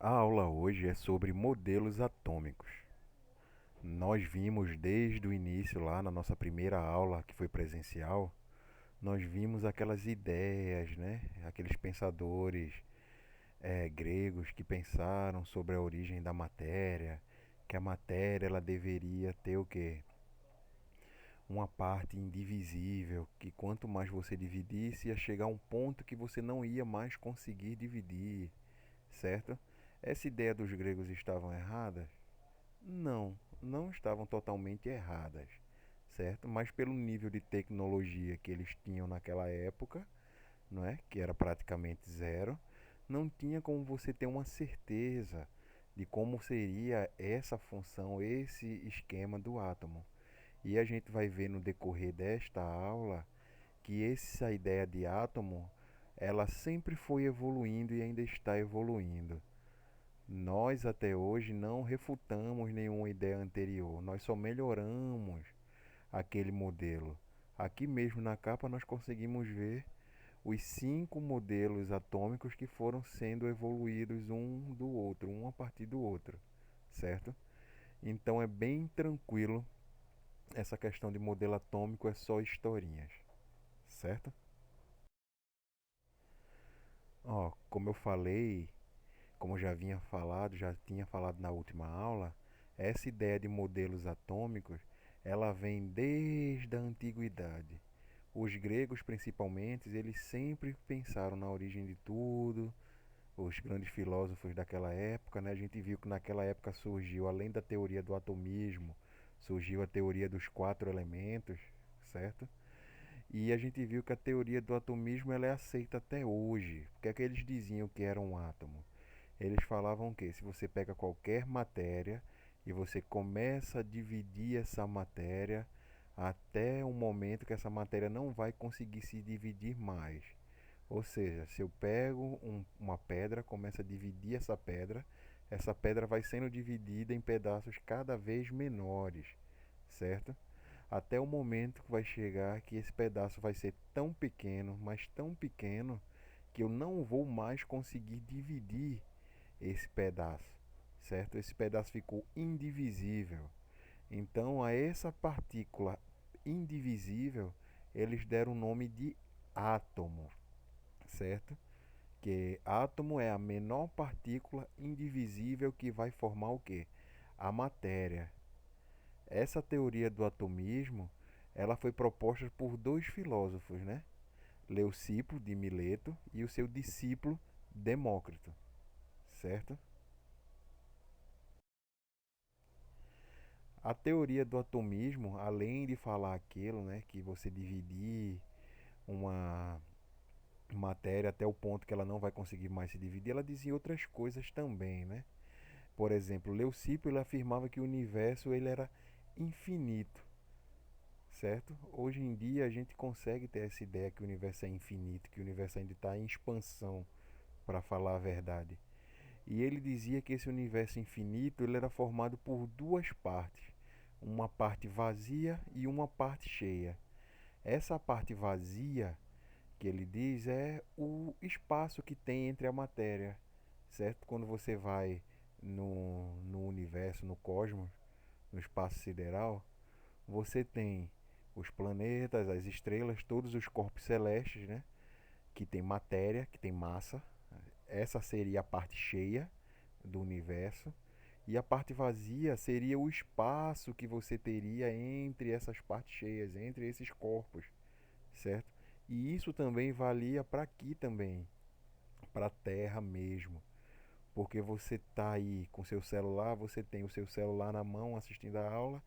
A aula hoje é sobre modelos atômicos. Nós vimos desde o início, lá na nossa primeira aula, que foi presencial, nós vimos aquelas ideias, né? Aqueles pensadores gregos que pensaram sobre a origem da matéria, que a matéria ela deveria ter o quê? Uma parte indivisível, que quanto mais você dividisse, ia chegar a um ponto que você não ia mais conseguir dividir, certo? Essa ideia dos gregos estavam erradas? Não, não estavam totalmente erradas, certo? Mas pelo nível de tecnologia que eles tinham naquela época, não é? Que era praticamente zero, não tinha como você ter uma certeza de como seria essa função, esse esquema do átomo. E a gente vai ver no decorrer desta aula que essa ideia de átomo, ela sempre foi evoluindo e ainda está evoluindo. Nós até hoje não refutamos nenhuma ideia anterior, nós só melhoramos aquele modelo. Aqui mesmo na capa nós conseguimos ver os 5 modelos atômicos que foram sendo evoluídos um do outro, um a partir do outro, certo? Então é bem tranquilo, essa questão de modelo atômico é só historinhas, certo? Ó, como eu falei, como eu já havia falado, já tinha falado na última aula, essa ideia de modelos atômicos, ela vem desde a antiguidade. Os gregos, principalmente, eles sempre pensaram na origem de tudo. Os grandes filósofos daquela época, né? A gente viu que naquela época surgiu, além da teoria do atomismo, surgiu a teoria dos 4 elementos, certo? E a gente viu que a teoria do atomismo ela é aceita até hoje. O que é que eles diziam que era um átomo? Eles falavam que se você pega qualquer matéria e você começa a dividir essa matéria até um momento que essa matéria não vai conseguir se dividir mais. Ou seja, se eu pego uma pedra, começo a dividir essa pedra vai sendo dividida em pedaços cada vez menores, certo? Até o momento que vai chegar que esse pedaço vai ser tão pequeno, mas tão pequeno, que eu não vou mais conseguir dividir esse pedaço, certo? Esse pedaço ficou indivisível. Então, a essa partícula indivisível, eles deram o nome de átomo, certo? Que átomo é a menor partícula indivisível que vai formar o quê? A matéria. Essa teoria do atomismo, ela foi proposta por dois filósofos, né? Leucipo de Mileto e o seu discípulo Demócrito, certo? A teoria do atomismo, além de falar aquilo, né, que você dividir uma matéria até o ponto que ela não vai conseguir mais se dividir, ela dizia outras coisas também, né? Por exemplo, Leucipo ele afirmava que o universo ele era infinito, certo? Hoje em dia a gente consegue ter essa ideia que o universo é infinito, que o universo ainda está em expansão, para falar a verdade. E ele dizia que esse universo infinito ele era formado por duas partes, uma parte vazia e uma parte cheia. Essa parte vazia que ele diz é o espaço que tem entre a matéria, certo? Quando você vai no universo, no cosmos, no espaço sideral, você tem os planetas, as estrelas, todos os corpos celestes, né? Que tem matéria, que tem massa. Essa seria a parte cheia do universo. E a parte vazia seria o espaço que você teria entre essas partes cheias, entre esses corpos, certo? E isso também valia para aqui também, para a Terra mesmo. Porque você tá aí com seu celular, você tem o seu celular na mão assistindo a aula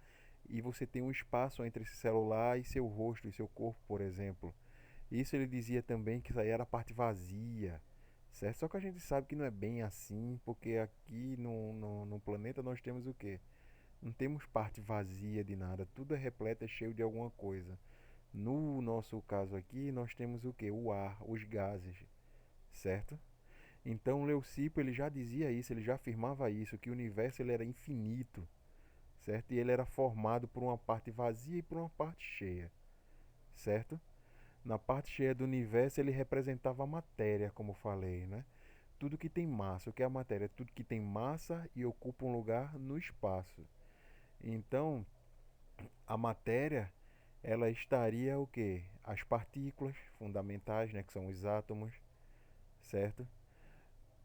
e você tem um espaço entre esse celular e seu rosto e seu corpo, por exemplo. Isso ele dizia também que isso aí era a parte vazia, certo? Só que a gente sabe que não é bem assim, porque aqui no planeta nós temos o quê? Não temos parte vazia de nada, tudo é repleto, é cheio de alguma coisa. No nosso caso aqui, nós temos o quê? O ar, os gases, certo? Então Leucipo ele já dizia isso, ele já afirmava isso, que o universo ele era infinito, certo? E ele era formado por uma parte vazia e por uma parte cheia, certo? Na parte cheia do universo ele representava a matéria, como falei, né? Tudo que tem massa. O que é a matéria? Tudo que tem massa e ocupa um lugar no espaço. Então, a matéria, ela estaria o quê? As partículas fundamentais, né, que são os átomos, certo?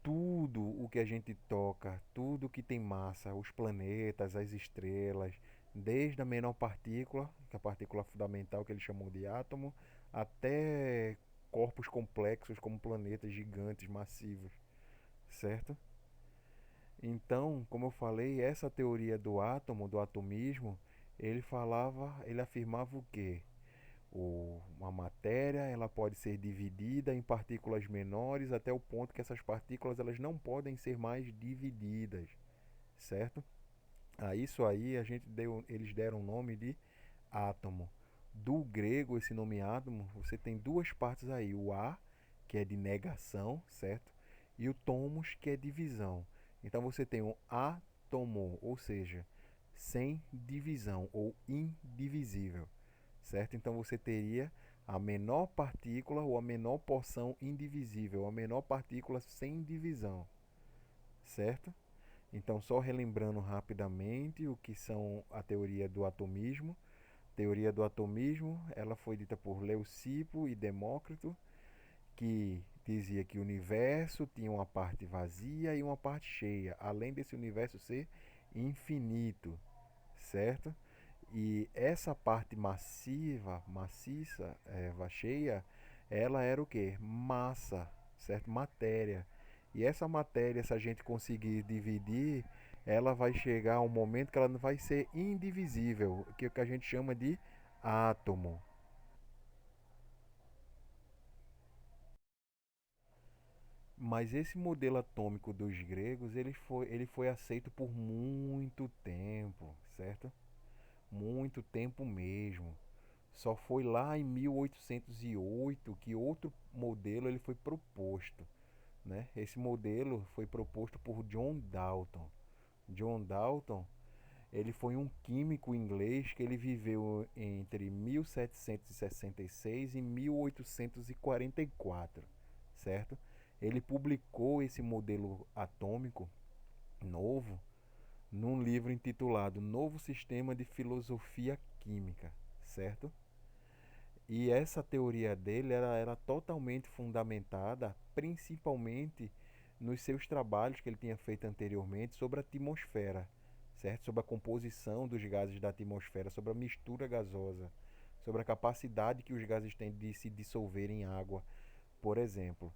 Tudo o que a gente toca, tudo que tem massa, os planetas, as estrelas, desde a menor partícula, que é a partícula fundamental que eles chamam de átomo, até corpos complexos como planetas gigantes, massivos, certo? Então, como eu falei, essa teoria do átomo, do atomismo, ele afirmava o quê? Uma matéria, ela pode ser dividida em partículas menores até o ponto que essas partículas elas não podem ser mais divididas, certo? A isso aí eles deram o nome de átomo. Do grego, esse nome átomo, você tem duas partes aí, o a, que é de negação, certo? E o tomos, que é divisão. Então você tem o átomo, ou seja, sem divisão ou indivisível, certo? Então você teria a menor partícula ou a menor porção indivisível, a menor partícula sem divisão, certo? Então, só relembrando rapidamente o que são a teoria do atomismo. A teoria do atomismo, ela foi dita por Leucipo e Demócrito, que dizia que o universo tinha uma parte vazia e uma parte cheia, além desse universo ser infinito, certo? E essa parte maciça, cheia, ela era o que? Massa, certo? Matéria. E essa matéria, se a gente conseguir dividir, ela vai chegar a um momento que ela não vai ser indivisível, que é o que a gente chama de átomo. Mas esse modelo atômico dos gregos, ele foi aceito por muito tempo, certo? Muito tempo mesmo. Só foi lá em 1808 que outro modelo ele foi proposto, né? Esse modelo foi proposto por John Dalton. John Dalton, ele foi um químico inglês que ele viveu entre 1766 e 1844, certo? Ele publicou esse modelo atômico novo num livro intitulado Novo Sistema de Filosofia Química, certo? E essa teoria dele era totalmente fundamentada, principalmente nos seus trabalhos que ele tinha feito anteriormente sobre a atmosfera, certo? Sobre a composição dos gases da atmosfera, sobre a mistura gasosa, sobre a capacidade que os gases têm de se dissolver em água, por exemplo.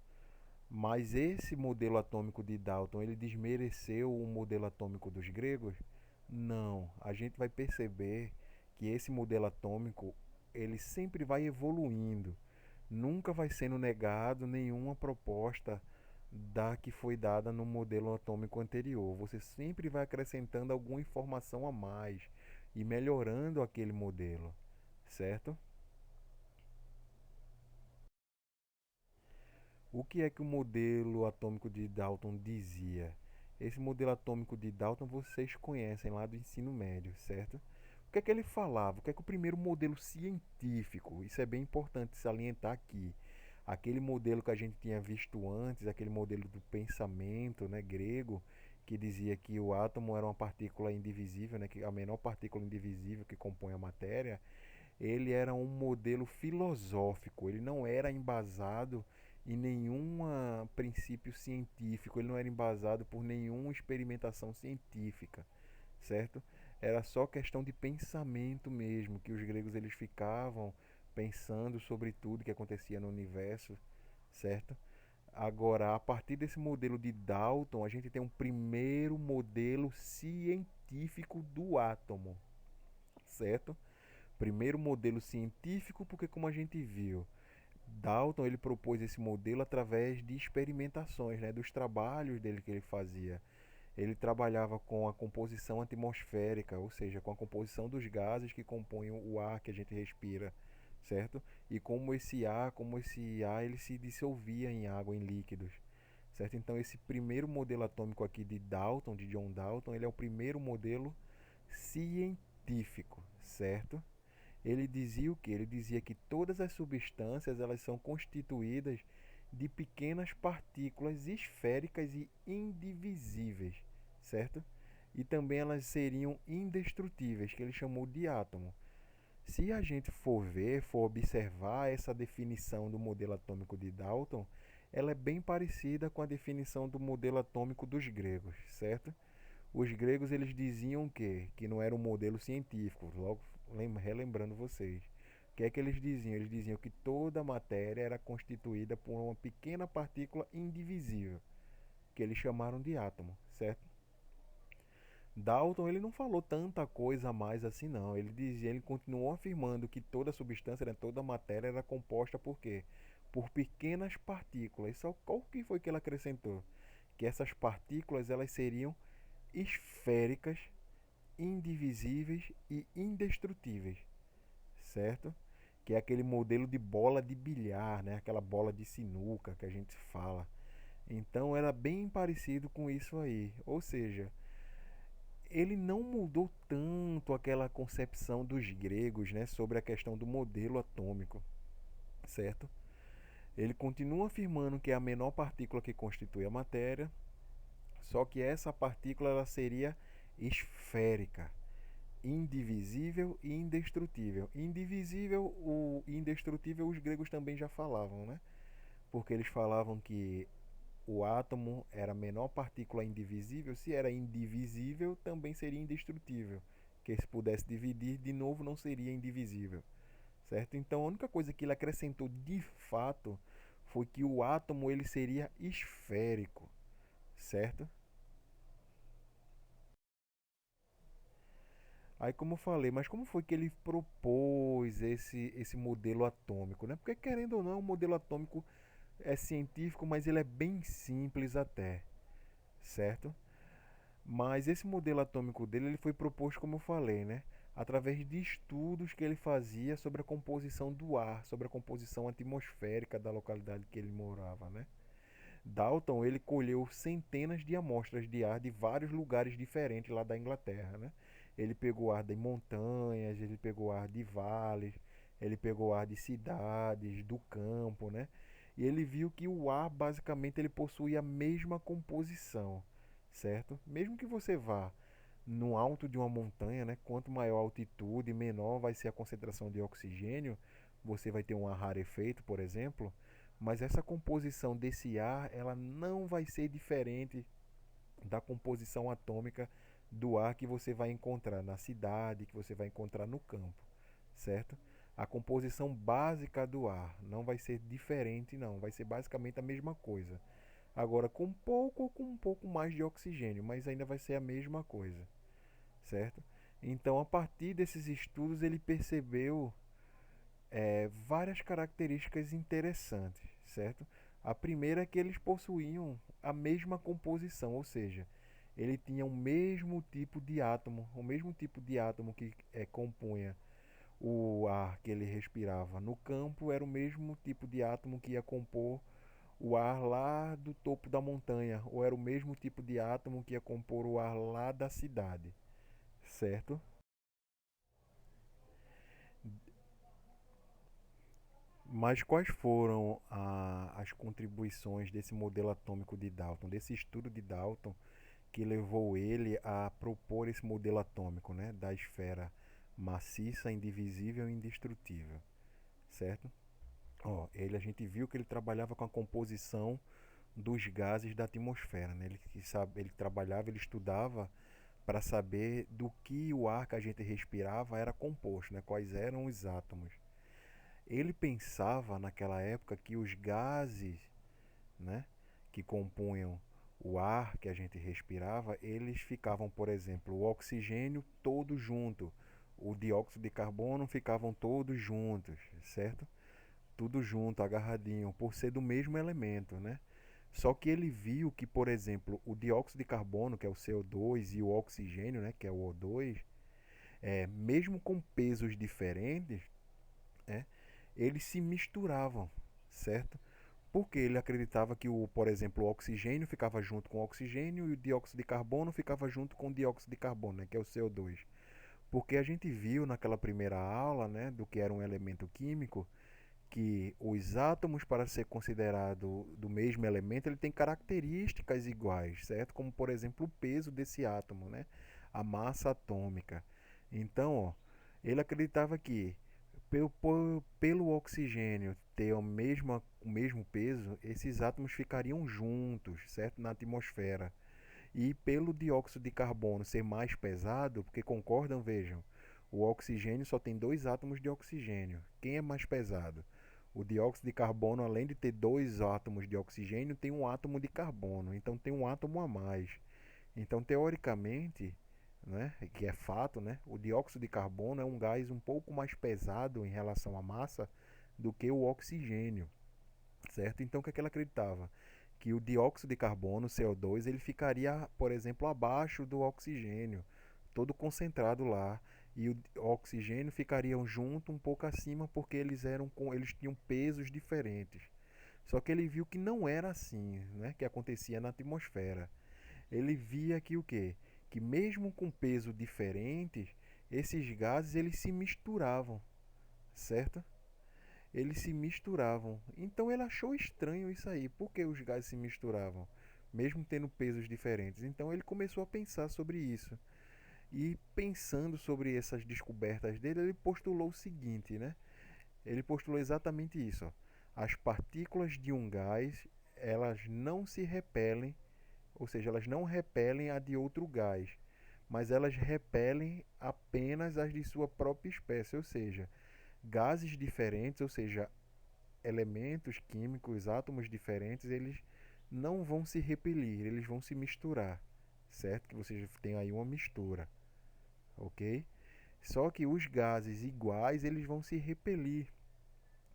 Mas esse modelo atômico de Dalton, ele desmereceu o modelo atômico dos gregos? Não. A gente vai perceber que esse modelo atômico, ele sempre vai evoluindo. Nunca vai sendo negado nenhuma proposta da que foi dada no modelo atômico anterior. Você sempre vai acrescentando alguma informação a mais e melhorando aquele modelo, certo? O que é que o modelo atômico de Dalton dizia? Esse modelo atômico de Dalton vocês conhecem lá do ensino médio, certo? O que é que ele falava? O que é que o primeiro modelo científico? Isso é bem importante salientar aqui. Aquele modelo que a gente tinha visto antes, aquele modelo do pensamento, né, grego, que dizia que o átomo era uma partícula indivisível, né, que a menor partícula indivisível que compõe a matéria, ele era um modelo filosófico, ele não era embasado em nenhum princípio científico, ele não era embasado por nenhuma experimentação científica, certo? Era só questão de pensamento mesmo, que os gregos eles ficavam pensando sobre tudo que acontecia no universo, certo? Agora, a partir desse modelo de Dalton, a gente tem um primeiro modelo científico do átomo, certo? Primeiro modelo científico, porque como a gente viu, Dalton ele propôs esse modelo através de experimentações, né, dos trabalhos dele que ele fazia. Ele trabalhava com a composição atmosférica, ou seja, com a composição dos gases que compõem o ar que a gente respira, certo? E como esse ar ele se dissolvia em água, em líquidos, certo? Então esse primeiro modelo atômico aqui de Dalton, de John Dalton, ele é o primeiro modelo científico, certo? Ele dizia o que? Ele dizia que todas as substâncias elas são constituídas de pequenas partículas esféricas e indivisíveis, certo? E também elas seriam indestrutíveis, que ele chamou de átomo. Se a gente for ver, for observar essa definição do modelo atômico de Dalton, ela é bem parecida com a definição do modelo atômico dos gregos, certo? Os gregos eles diziam que não era um modelo científico, logo relembrando vocês. O que é que eles diziam? Eles diziam que toda a matéria era constituída por uma pequena partícula indivisível, que eles chamaram de átomo, certo? Dalton ele não falou tanta coisa a mais assim não. Ele dizia, ele continuou afirmando que toda substância, né, toda matéria era composta por quê? Por pequenas partículas. Só qual que foi que ele acrescentou? Que essas partículas elas seriam esféricas, indivisíveis e indestrutíveis, certo? Que é aquele modelo de bola de bilhar, né? Aquela bola de sinuca que a gente fala. Então era bem parecido com isso aí. Ou seja, ele não mudou tanto aquela concepção dos gregos, né, sobre a questão do modelo atômico, certo? Ele continua afirmando que é a menor partícula que constitui a matéria, só que essa partícula ela seria esférica, indivisível e indestrutível. Indivisível ou indestrutível os gregos também já falavam, né? Porque eles falavam que o átomo era a menor partícula indivisível, se era indivisível, também seria indestrutível. Que se pudesse dividir, de novo não seria indivisível, certo? Então a única coisa que ele acrescentou de fato foi que o átomo ele seria esférico, certo? Aí como eu falei, mas como foi que ele propôs esse modelo atômico, né? Porque querendo ou não, o modelo atômico é científico, mas ele é bem simples até, certo? Mas esse modelo atômico dele ele foi proposto, como eu falei, né? Através de estudos que ele fazia sobre a composição do ar, sobre a composição atmosférica da localidade que ele morava, né? Dalton ele colheu centenas de amostras de ar de vários lugares diferentes lá da Inglaterra, né? Ele pegou ar de montanhas, ele pegou ar de vales, ele pegou ar de cidades, do campo, né? E ele viu que o ar basicamente ele possui a mesma composição, certo? Mesmo que você vá no alto de uma montanha, né? Quanto maior a altitude, menor vai ser a concentração de oxigênio. Você vai ter um ar rarefeito, por exemplo, mas essa composição desse ar, ela não vai ser diferente da composição atômica do ar que você vai encontrar na cidade, que você vai encontrar no campo, certo? A composição básica do ar não vai ser diferente, não, vai ser basicamente a mesma coisa. Agora, com pouco ou com um pouco mais de oxigênio, mas ainda vai ser a mesma coisa, certo? Então, a partir desses estudos, ele percebeu várias características interessantes, certo? A primeira é que eles possuíam a mesma composição, ou seja, ele tinha o mesmo tipo de átomo, o mesmo tipo de átomo que compunha o ar que ele respirava no campo, era o mesmo tipo de átomo que ia compor o ar lá do topo da montanha, ou era o mesmo tipo de átomo que ia compor o ar lá da cidade, certo? Mas quais foram as contribuições desse modelo atômico de Dalton, desse estudo de Dalton que levou ele a propor esse modelo atômico, né, da esfera maciça, indivisível e indestrutível, certo? Ó, a gente viu que ele trabalhava com a composição dos gases da atmosfera, né? Ele trabalhava, ele estudava para saber do que o ar que a gente respirava era composto, né? Quais eram os átomos. Ele pensava naquela época que os gases, né, que compunham o ar que a gente respirava, eles ficavam, por exemplo, o oxigênio todo junto, o dióxido de carbono ficavam todos juntos, certo? Tudo junto, agarradinho, por ser do mesmo elemento, né? Só que ele viu que, por exemplo, o dióxido de carbono, que é o CO2, e o oxigênio, né, que é o O2, mesmo com pesos diferentes, é, eles se misturavam, certo? Porque ele acreditava que, por exemplo, o oxigênio ficava junto com o oxigênio e o dióxido de carbono ficava junto com o dióxido de carbono, né, que é o CO2. Porque a gente viu naquela primeira aula, né, do que era um elemento químico, que os átomos, para ser considerado do mesmo elemento, ele tem características iguais, certo? Como, por exemplo, o peso desse átomo, né? A massa atômica. Então, ó, ele acreditava que pelo oxigênio ter o mesmo peso, esses átomos ficariam juntos, certo? Na atmosfera. E pelo dióxido de carbono ser mais pesado, porque concordam, vejam, o oxigênio só tem dois átomos de oxigênio. Quem é mais pesado? O dióxido de carbono, além de ter dois átomos de oxigênio, tem um átomo de carbono. Então tem um átomo a mais. Então, teoricamente, né, que é fato, né, o dióxido de carbono é um gás um pouco mais pesado em relação à massa do que o oxigênio, certo? Então, o que é que ela acreditava? Que o dióxido de carbono, CO2, ele ficaria, por exemplo, abaixo do oxigênio, todo concentrado lá, e o oxigênio ficariam junto um pouco acima porque eles tinham pesos diferentes. Só que ele viu que não era assim, né, que acontecia na atmosfera. Ele via que o quê? Que mesmo com peso diferentes, esses gases eles se misturavam, certo? Eles se misturavam. Então ele achou estranho isso aí. Por que os gases se misturavam? Mesmo tendo pesos diferentes. Então ele começou a pensar sobre isso. E pensando sobre essas descobertas dele, ele postulou o seguinte, né? Ele postulou exatamente isso. Ó. As partículas de um gás, elas não se repelem, ou seja, elas não repelem a de outro gás, mas elas repelem apenas as de sua própria espécie, ou seja, gases diferentes, ou seja, elementos químicos, átomos diferentes, eles não vão se repelir, eles vão se misturar, certo? Que você tem aí uma mistura, ok? Só que os gases iguais, eles vão se repelir,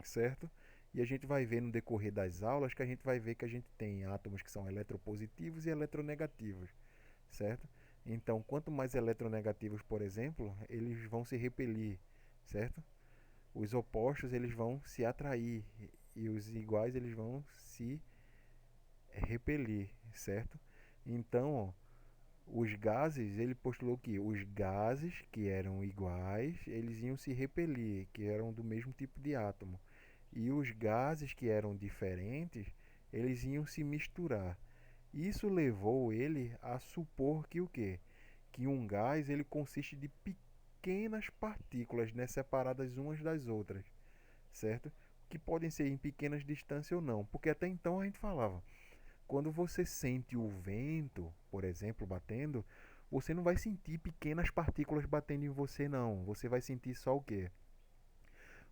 certo? E a gente vai ver no decorrer das aulas que a gente vai ver que a gente tem átomos que são eletropositivos e eletronegativos, certo? Então, quanto mais eletronegativos, por exemplo, eles vão se repelir, certo? Os opostos eles vão se atrair e os iguais eles vão se repelir, certo? Então, ó, os gases, ele postulou que os gases que eram iguais, eles iam se repelir, que eram do mesmo tipo de átomo. E os gases que eram diferentes, eles iam se misturar. Isso levou ele a supor que o quê? Que um gás ele consiste de pequenas partículas, né, separadas umas das outras, certo? Que podem ser em pequenas distâncias ou não, porque até então a gente falava, quando você sente o vento, por exemplo, batendo, você não vai sentir pequenas partículas batendo em você não, você vai sentir só o quê?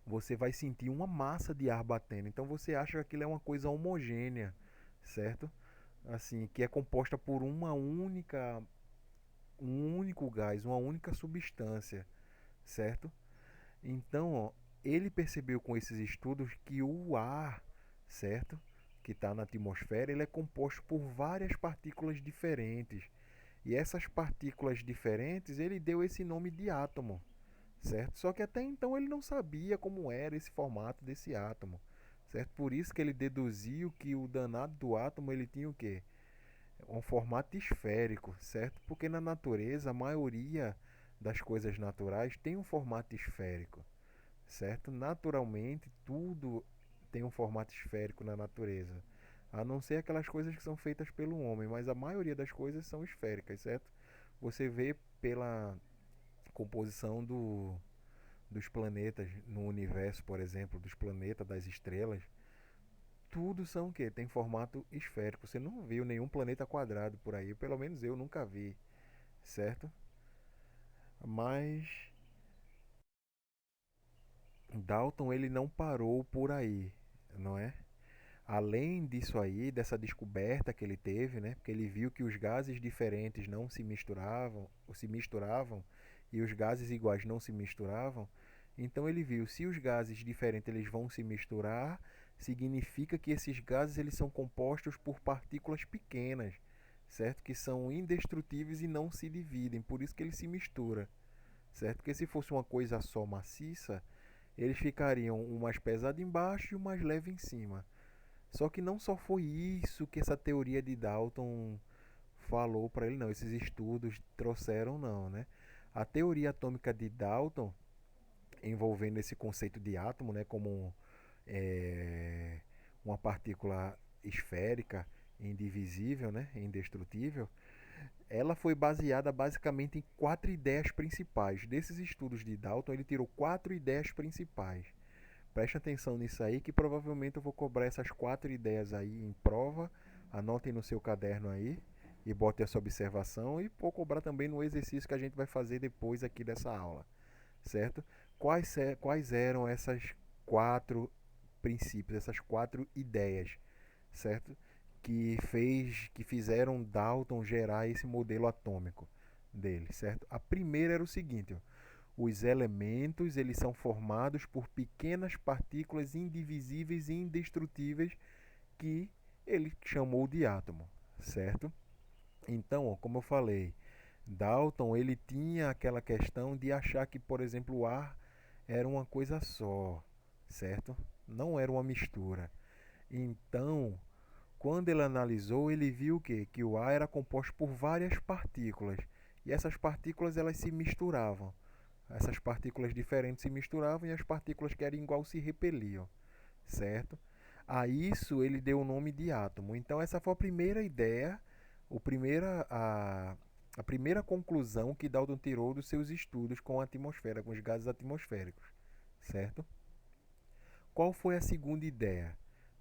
Você vai sentir uma massa de ar batendo, então você acha que aquilo é uma coisa homogênea, certo? Assim, que é composta por um único gás, uma única substância, certo? Então, ó, ele percebeu com esses estudos que o ar, certo? Que está na atmosfera, ele é composto por várias partículas diferentes. E essas partículas diferentes, ele deu esse nome de átomo, certo? Só que até então ele não sabia como era esse formato desse átomo, certo? Por isso que ele deduziu que o danado do átomo ele tinha o quê? Um formato esférico, certo? Porque na natureza a maioria das coisas naturais tem um formato esférico, certo? Naturalmente tudo tem um formato esférico na natureza, a não ser aquelas coisas que são feitas pelo homem, mas a maioria das coisas são esféricas, certo? Você vê pela composição dos planetas no universo, por exemplo, dos planetas, das estrelas, tudo são o quê? Tem formato esférico. Você não viu nenhum planeta quadrado por aí, pelo menos eu nunca vi, certo? Mas Dalton ele não parou por aí, não é? Além disso aí, dessa descoberta que ele teve, né? Porque ele viu que os gases diferentes não se misturavam, ou se misturavam, e os gases iguais não se misturavam. Então ele viu, se os gases diferentes eles vão se misturar, significa que esses gases eles são compostos por partículas pequenas, certo? Que são indestrutíveis e não se dividem, por isso que ele se mistura, certo? Porque se fosse uma coisa só maciça, eles ficariam um mais pesado embaixo e um mais leve em cima. Só que não só foi isso que essa teoria de Dalton falou para ele, não. Esses estudos trouxeram, não, né? A teoria atômica de Dalton, envolvendo esse conceito de átomo, né, como é, uma partícula esférica, indivisível, né, indestrutível, ela foi baseada basicamente em quatro ideias principais. Desses estudos de Dalton, ele tirou quatro ideias principais. Preste atenção nisso aí, que provavelmente eu vou cobrar essas quatro ideias aí em prova. Anotem no seu caderno aí e bote essa observação, e vou cobrar também no exercício que a gente vai fazer depois aqui dessa aula, certo? Quais eram essas quatro princípios, essas quatro ideias, certo? Que fizeram Dalton gerar esse modelo atômico dele, certo? A primeira era o seguinte: ó, os elementos eles são formados por pequenas partículas indivisíveis e indestrutíveis que ele chamou de átomo, certo? Então, ó, como eu falei, Dalton ele tinha aquela questão de achar que, por exemplo, o ar era uma coisa só, certo? Não era uma mistura. Então, quando ele analisou, ele viu que o ar era composto por várias partículas, e essas partículas elas se misturavam. Essas partículas diferentes se misturavam e as partículas que eram igual se repeliam, certo? A isso ele deu o nome de átomo. Então essa foi a primeira ideia, a primeira conclusão que Dalton tirou dos seus estudos com a atmosfera, com os gases atmosféricos, certo? Qual foi a segunda ideia,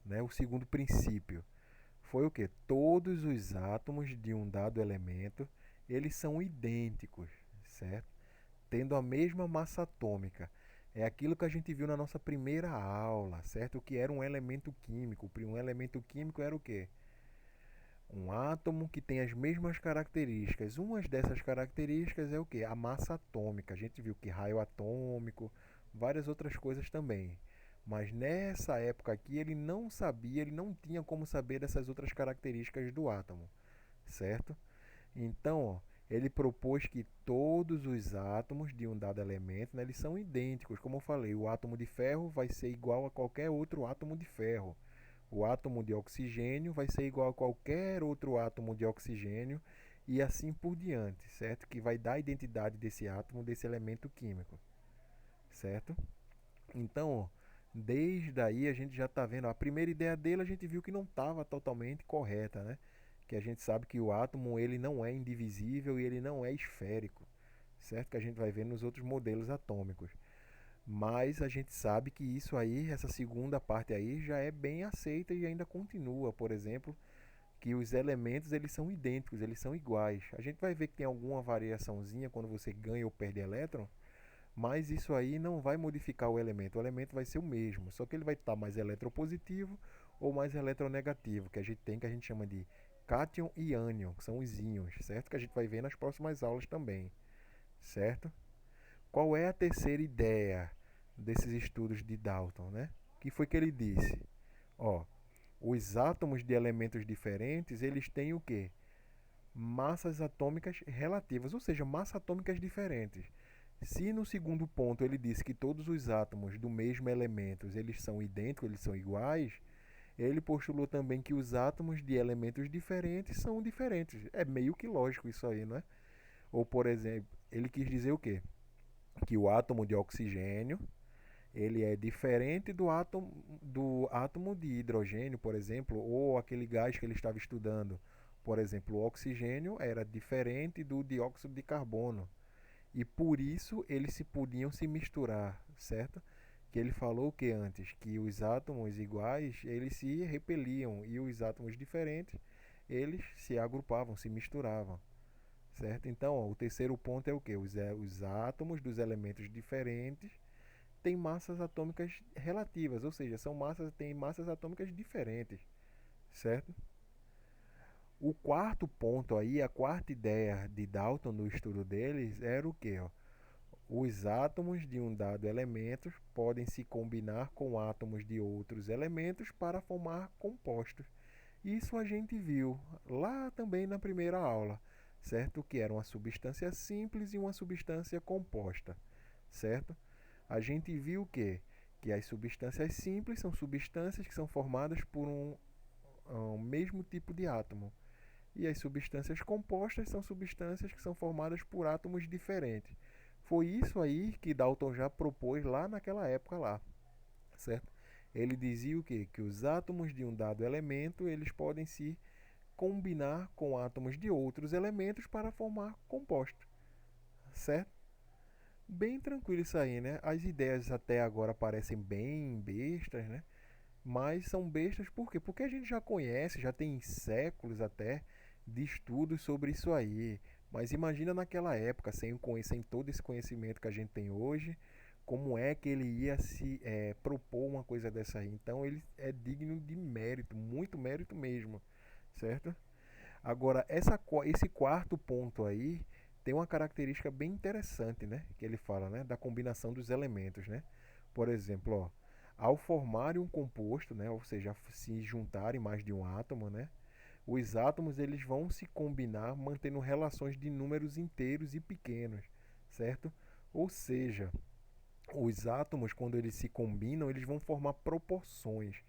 né? O segundo princípio foi o que? Todos os átomos de um dado elemento, eles são idênticos, certo? Tendo a mesma massa atômica. É aquilo que a gente viu na nossa primeira aula, certo? O que era um elemento químico. Um elemento químico era o quê? Um átomo que tem as mesmas características. Uma dessas características é o quê? A massa atômica. A gente viu que raio atômico, várias outras coisas também. Mas nessa época aqui ele não sabia, ele não tinha como saber dessas outras características do átomo, certo? Então, ó, ele propôs que todos os átomos de um dado elemento, né, eles são idênticos. Como eu falei, o átomo de ferro vai ser igual a qualquer outro átomo de ferro. O átomo de oxigênio vai ser igual a qualquer outro átomo de oxigênio, e assim por diante, certo? Que vai dar a identidade desse átomo, desse elemento químico, certo? Então, ó, desde aí a gente já está vendo, a primeira ideia dele a gente viu que não estava totalmente correta, né? Que a gente sabe que o átomo ele não é indivisível e ele não é esférico, certo? Que a gente vai ver nos outros modelos atômicos. Mas a gente sabe que isso aí, essa segunda parte aí, já é bem aceita e ainda continua. Por exemplo, que os elementos eles são idênticos, eles são iguais. A gente vai ver que tem alguma variaçãozinha quando você ganha ou perde elétron, mas isso aí não vai modificar o elemento vai ser o mesmo, só que ele vai estar mais eletropositivo ou mais eletronegativo, que a gente chama de cátion e ânion, que são os íons, certo? Que a gente vai ver nas próximas aulas também, certo? Qual é a terceira ideia desses estudos de Dalton, né? Que foi que ele disse? Ó, os átomos de elementos diferentes, eles têm o quê? Massas atômicas relativas, ou seja, massas atômicas diferentes. Se no segundo ponto ele disse que todos os átomos do mesmo elemento eles são idênticos, eles são iguais, ele postulou também que os átomos de elementos diferentes são diferentes. É meio que lógico isso aí, não é? Ou, por exemplo, ele quis dizer o quê? Que o átomo de oxigênio ele é diferente do átomo de hidrogênio, por exemplo, ou aquele gás que ele estava estudando. Por exemplo, o oxigênio era diferente do dióxido de carbono. E por isso eles se podiam se misturar, certo? Que ele falou que antes que os átomos iguais eles se repeliam e os átomos diferentes eles se agrupavam, se misturavam, certo? Então, ó, o terceiro ponto é o que? Os átomos dos elementos diferentes têm massas atômicas relativas, ou seja, têm massas atômicas diferentes, certo? O quarto ponto aí, a quarta ideia de Dalton no estudo deles era o que? Os átomos de um dado elemento podem se combinar com átomos de outros elementos para formar compostos. Isso a gente viu lá também na primeira aula, certo? Que era uma substância simples e uma substância composta, certo? A gente viu que as substâncias simples são substâncias que são formadas por um mesmo tipo de átomo. E as substâncias compostas são substâncias que são formadas por átomos diferentes. Foi isso aí que Dalton já propôs lá naquela época lá, certo? Ele dizia o quê? Que os átomos de um dado elemento, eles podem se combinar com átomos de outros elementos para formar composto, certo? Bem tranquilo isso aí, né? As ideias até agora parecem bem bestas, né? Mas são bestas por quê? Porque a gente já conhece, já tem séculos até de estudos sobre isso aí. Mas imagina naquela época, sem todo esse conhecimento que a gente tem hoje, como é que ele ia se propor uma coisa dessa aí. Então ele é digno de mérito, muito mérito mesmo, certo? Agora, esse quarto ponto aí tem uma característica bem interessante, né? Que ele fala, né? Da combinação dos elementos, né? Por exemplo, ó, ao formarem um composto, né? Ou seja, se juntarem mais de um átomo, né? Os átomos eles vão se combinar mantendo relações de números inteiros e pequenos, certo? Ou seja, os átomos quando eles se combinam, eles vão formar proporções.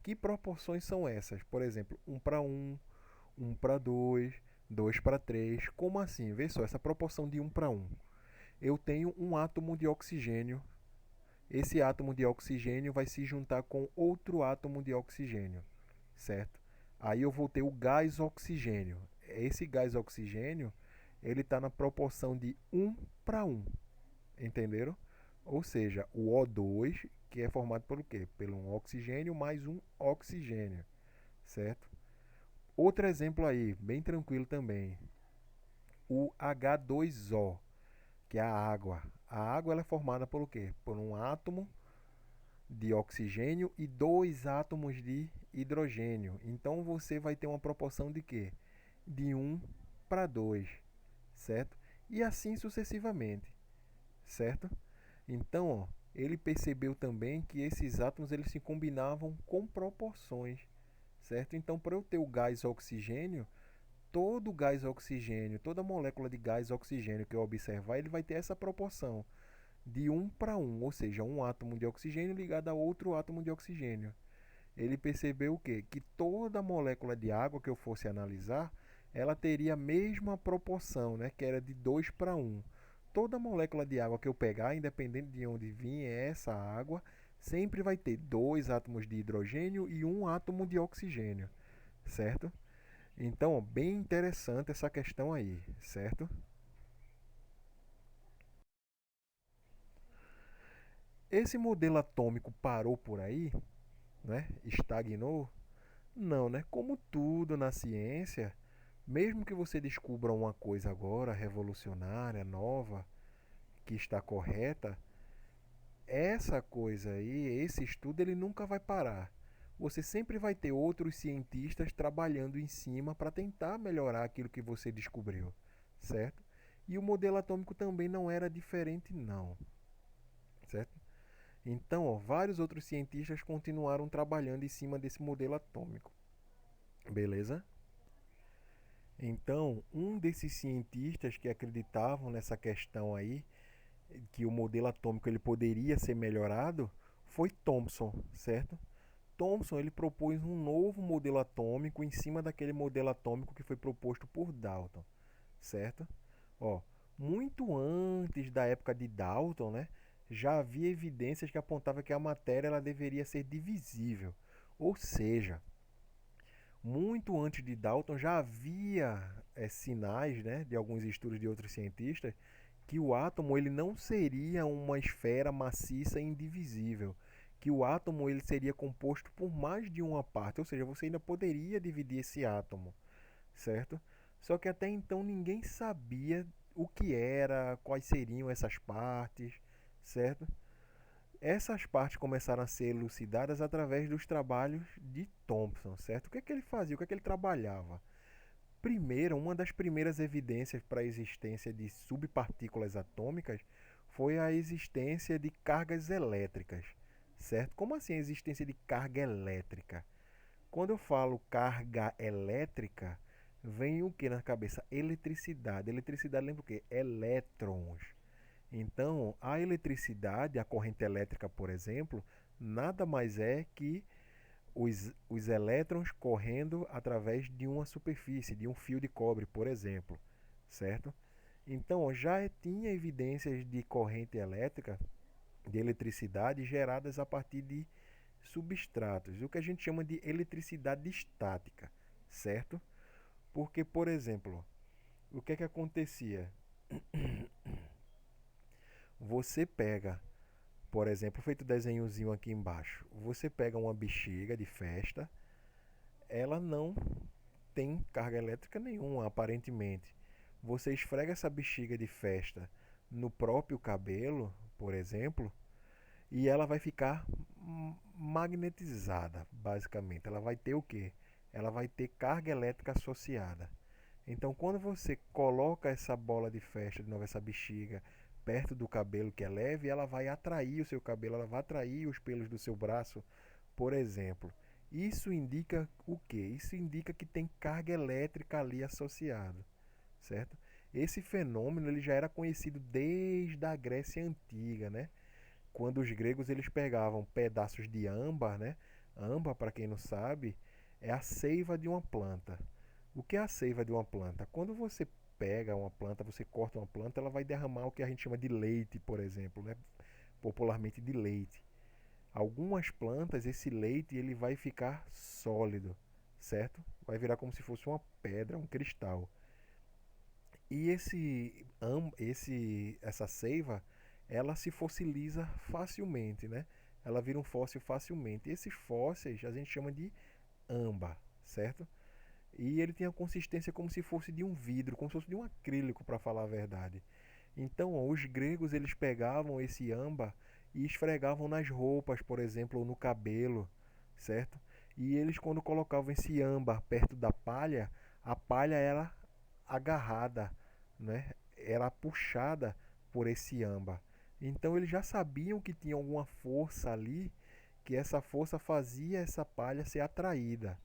Que proporções são essas? Por exemplo, um para um para 2, 2 para 3. Como assim? Vê só, essa proporção de um para um. Eu tenho um átomo de oxigênio. Esse átomo de oxigênio vai se juntar com outro átomo de oxigênio, certo? Aí eu vou ter o gás oxigênio. Esse gás oxigênio, ele está na proporção de um para um, entenderam? Ou seja, o O2, que é formado pelo quê? Pelo um oxigênio mais um oxigênio, certo? Outro exemplo aí, bem tranquilo também. O H2O, que é a água. A água ela é formada por o quê? Por um átomo de oxigênio e dois átomos de hidrogênio. Então você vai ter uma proporção de quê? De um para 2, certo? E assim sucessivamente, certo? Então, ó, ele percebeu também que esses átomos eles se combinavam com proporções, certo? Então, para eu ter o gás oxigênio, todo gás oxigênio, toda molécula de gás oxigênio que eu observar, ele vai ter essa proporção de um para um, ou seja, um átomo de oxigênio ligado a outro átomo de oxigênio. Ele percebeu o quê? Que toda molécula de água que eu fosse analisar, ela teria a mesma proporção, né, que era de 2 para um. Toda molécula de água que eu pegar, independente de onde vinha essa água, sempre vai ter dois átomos de hidrogênio e um átomo de oxigênio, certo? Então, ó, bem interessante essa questão aí, certo? Esse modelo atômico parou por aí, né? Estagnou? Não, né? Como tudo na ciência, mesmo que você descubra uma coisa agora revolucionária, nova, que está correta, essa coisa aí, esse estudo, ele nunca vai parar. Você sempre vai ter outros cientistas trabalhando em cima para tentar melhorar aquilo que você descobriu, certo? E o modelo atômico também não era diferente, não, certo? Então, ó, vários outros cientistas continuaram trabalhando em cima desse modelo atômico, beleza? Então, um desses cientistas que acreditavam nessa questão aí, que o modelo atômico ele poderia ser melhorado, foi Thomson, certo? Thomson ele propôs um novo modelo atômico em cima daquele modelo atômico que foi proposto por Dalton, certo? Ó, muito antes da época de Dalton, né, já havia evidências que apontavam que a matéria ela deveria ser divisível. Ou seja, muito antes de Dalton já havia sinais, né, de alguns estudos de outros cientistas que o átomo ele não seria uma esfera maciça e indivisível, que o átomo ele seria composto por mais de uma parte, ou seja, você ainda poderia dividir esse átomo, certo? Só que até então ninguém sabia o que era, quais seriam essas partes, certo? Essas partes começaram a ser elucidadas através dos trabalhos de Thomson, certo? O que é que ele fazia? O que é que ele trabalhava? Primeiro, uma das primeiras evidências para a existência de subpartículas atômicas foi a existência de cargas elétricas, certo? Como assim a existência de carga elétrica? Quando eu falo carga elétrica, vem o que na cabeça? Eletricidade. Eletricidade lembra o quê? Elétrons. Então, a eletricidade, a corrente elétrica, por exemplo, nada mais é que os elétrons correndo através de uma superfície, de um fio de cobre, por exemplo, certo? Então, já tinha evidências de corrente elétrica, de eletricidade geradas a partir de substratos, o que a gente chama de eletricidade estática, certo? Porque, por exemplo, o que é que acontecia? Você pega, por exemplo, feito o desenhozinho aqui embaixo, você pega uma bexiga de festa, ela não tem carga elétrica nenhuma, aparentemente. Você esfrega essa bexiga de festa no próprio cabelo, por exemplo, e ela vai ficar magnetizada, basicamente. Ela vai ter o quê? Ela vai ter carga elétrica associada. Então, quando você coloca essa bola de festa, de novo essa bexiga, perto do cabelo que é leve, ela vai atrair o seu cabelo, ela vai atrair os pelos do seu braço, por exemplo. Isso indica o quê? Isso indica que tem carga elétrica ali associada, certo? Esse fenômeno ele já era conhecido desde a Grécia Antiga, né? Quando os gregos eles pegavam pedaços de âmbar, né? Âmbar, para quem não sabe, é a seiva de uma planta. O que é a seiva de uma planta? Quando você pega uma planta, você corta uma planta, ela vai derramar o que a gente chama de leite, por exemplo, né? Popularmente de leite. Algumas plantas, esse leite ele vai ficar sólido, certo? Vai virar como se fosse uma pedra, um cristal. E essa seiva, ela se fossiliza facilmente, né? Ela vira um fóssil facilmente. E esses fósseis a gente chama de âmbar, certo? E ele tem a consistência como se fosse de um vidro, como se fosse de um acrílico, para falar a verdade. Então, ó, os gregos eles pegavam esse âmbar e esfregavam nas roupas, por exemplo, ou no cabelo, certo? E eles quando colocavam esse âmbar perto da palha, a palha era agarrada, né? Era puxada por esse âmbar. Então eles já sabiam que tinha alguma força ali, que essa força fazia essa palha ser atraída.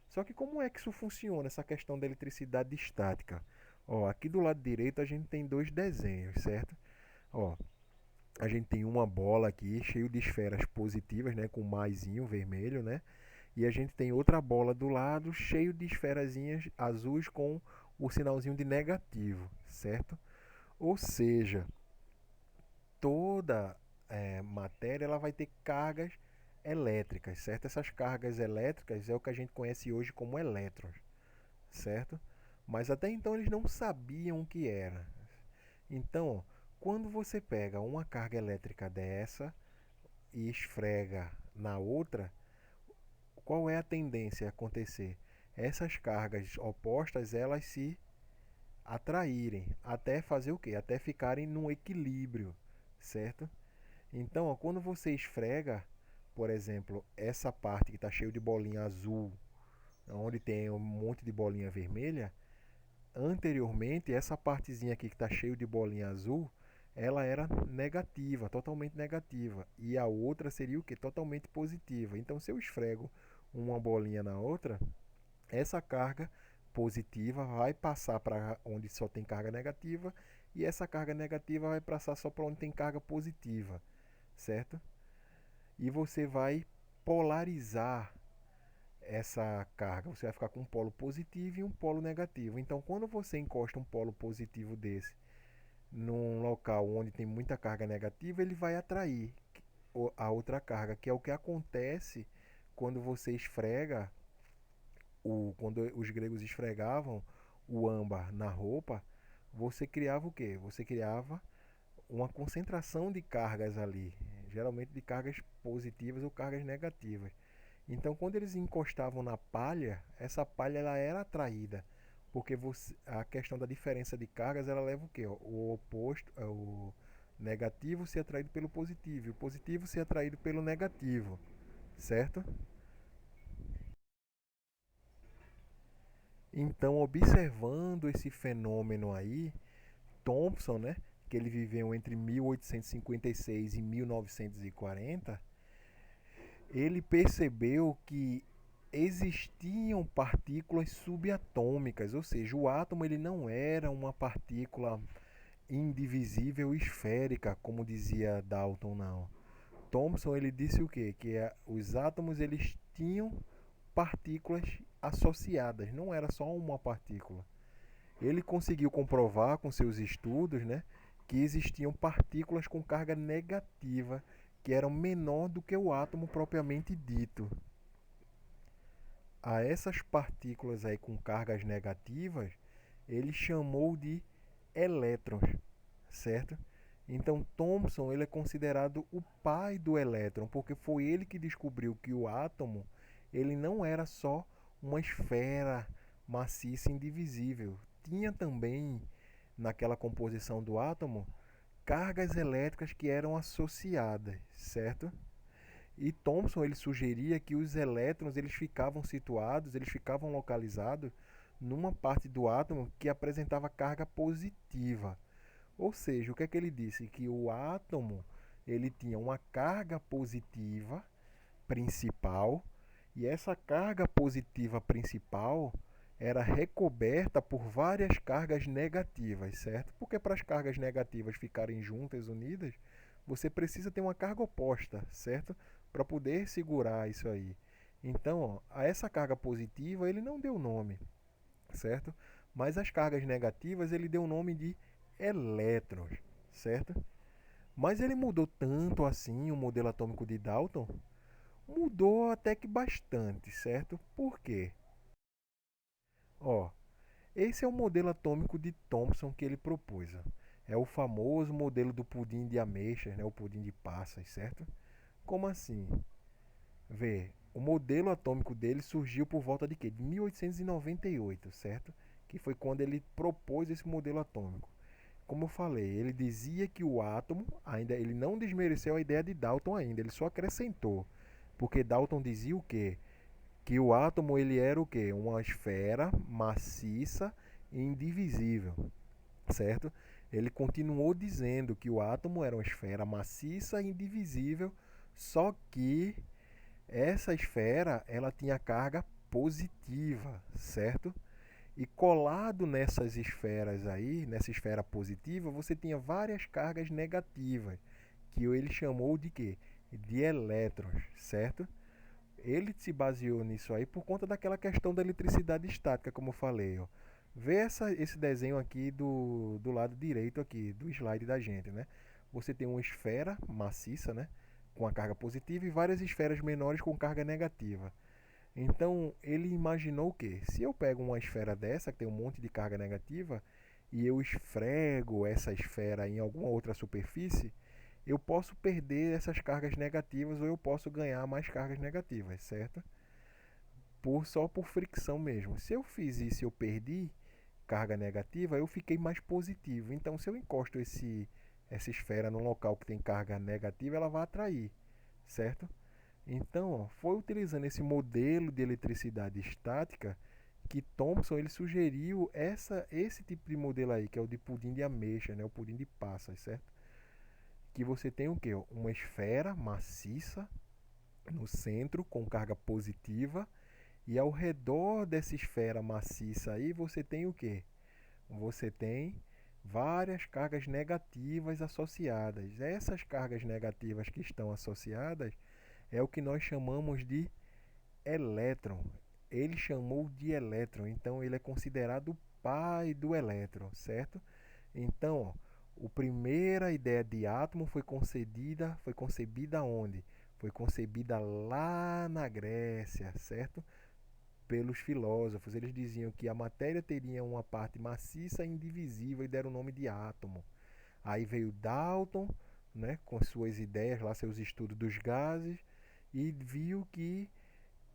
Só que como é que isso funciona, essa questão da eletricidade estática? Ó, aqui do lado direito a gente tem dois desenhos, certo? Ó, a gente tem uma bola aqui cheio de esferas positivas, né, com maisinho vermelho, né? E a gente tem outra bola do lado cheio de esferazinhas azuis com o sinalzinho de negativo, certo? Ou seja, toda matéria ela vai ter cargas elétricas, certo? Essas cargas elétricas é o que a gente conhece hoje como elétrons, certo? Mas até então eles não sabiam o que era. Então, quando você pega uma carga elétrica dessa e esfrega na outra, qual é a tendência a acontecer? Essas cargas opostas elas se atraírem, até fazer o quê? Até ficarem num equilíbrio, certo? Então, ó, quando você esfrega, por exemplo, essa parte que está cheio de bolinha azul, onde tem um monte de bolinha vermelha, anteriormente essa partezinha aqui que está cheio de bolinha azul, ela era negativa, totalmente negativa, e a outra seria o que? Totalmente positiva. Então, se eu esfrego uma bolinha na outra, essa carga positiva vai passar para onde só tem carga negativa e essa carga negativa vai passar só para onde tem carga positiva, certo? E você vai polarizar essa carga. Você vai ficar com um polo positivo e um polo negativo. Então, quando você encosta um polo positivo desse num local onde tem muita carga negativa, ele vai atrair a outra carga, que é o que acontece quando você esfrega quando os gregos esfregavam o âmbar na roupa, você criava o quê? Você criava uma concentração de cargas ali, geralmente de cargas positivas ou cargas negativas. Então, quando eles encostavam na palha, essa palha ela era atraída, porque a questão da diferença de cargas ela leva o quê? O oposto, o negativo ser atraído pelo positivo, e o positivo ser atraído pelo negativo, certo? Então, observando esse fenômeno aí, Thomson, né, que ele viveu entre 1856 e 1940, ele percebeu que existiam partículas subatômicas, ou seja, o átomo ele não era uma partícula indivisível esférica, como dizia Dalton, não. Thomson ele disse o quê? Que os átomos eles tinham partículas associadas, não era só uma partícula. Ele conseguiu comprovar com seus estudos, né, que existiam partículas com carga negativa que eram menor do que o átomo propriamente dito. A essas partículas aí com cargas negativas, ele chamou de elétrons, certo? Então Thomson ele é considerado o pai do elétron, porque foi ele que descobriu que o átomo ele não era só uma esfera maciça indivisível. Tinha também naquela composição do átomo cargas elétricas que eram associadas, certo? E Thomson ele sugeria que os elétrons eles ficavam situados, eles ficavam localizados numa parte do átomo que apresentava carga positiva. Ou seja, o que é que ele disse? Que o átomo ele tinha uma carga positiva principal e essa carga positiva principal era recoberta por várias cargas negativas, certo? Porque para as cargas negativas ficarem juntas, unidas, você precisa ter uma carga oposta, certo? Para poder segurar isso aí. Então, ó, a essa carga positiva ele não deu nome, certo? Mas as cargas negativas ele deu o nome de elétrons, certo? Mas ele mudou tanto assim o modelo atômico de Dalton? Mudou até que bastante, certo? Por quê? Ó, esse é o modelo atômico de Thomson que ele propôs. Ó. É o famoso modelo do pudim de ameixas, né? O pudim de passas, certo? Como assim? Vê, o modelo atômico dele surgiu por volta de quê? De 1898, certo? Que foi quando ele propôs esse modelo atômico. Como eu falei, ele dizia que o átomo, ainda ele não desmereceu a ideia de Dalton ainda, ele só acrescentou. Porque Dalton dizia o quê? Que o átomo ele era o quê? Uma esfera maciça e indivisível, certo? Ele continuou dizendo que o átomo era uma esfera maciça e indivisível, só que essa esfera ela tinha carga positiva, certo? E colado nessas esferas aí, nessa esfera positiva, você tinha várias cargas negativas, que ele chamou de quê? De elétrons, certo? Ele se baseou nisso aí por conta daquela questão da eletricidade estática, como eu falei. Ó. Vê esse desenho aqui do lado direito aqui, do slide da gente, né? Você tem uma esfera maciça, né? Com a carga positiva e várias esferas menores com carga negativa. Então, ele imaginou o quê? Se eu pego uma esfera dessa, que tem um monte de carga negativa, e eu esfrego essa esfera em alguma outra superfície, eu posso perder essas cargas negativas ou eu posso ganhar mais cargas negativas, certo? Só por fricção mesmo. Se eu fiz isso e eu perdi carga negativa, eu fiquei mais positivo. Então, se eu encosto essa esfera num local que tem carga negativa, ela vai atrair, certo? Então, ó, foi utilizando esse modelo de eletricidade estática que Thomson ele sugeriu esse tipo de modelo aí, que é o de pudim de ameixa, né? O pudim de passas, certo? Que você tem o quê? Uma esfera maciça no centro com carga positiva e ao redor dessa esfera maciça aí você tem o quê? Você tem várias cargas negativas associadas. Essas cargas negativas que estão associadas é o que nós chamamos de elétron. Ele chamou de elétron, então ele é considerado o pai do elétron, certo? Então, ó, a primeira ideia de átomo foi concebida onde? Foi concebida lá na Grécia, certo? Pelos filósofos. Eles diziam que a matéria teria uma parte maciça e indivisível e deram o nome de átomo. Aí veio Dalton, né, com suas ideias lá, seus estudos dos gases, e viu que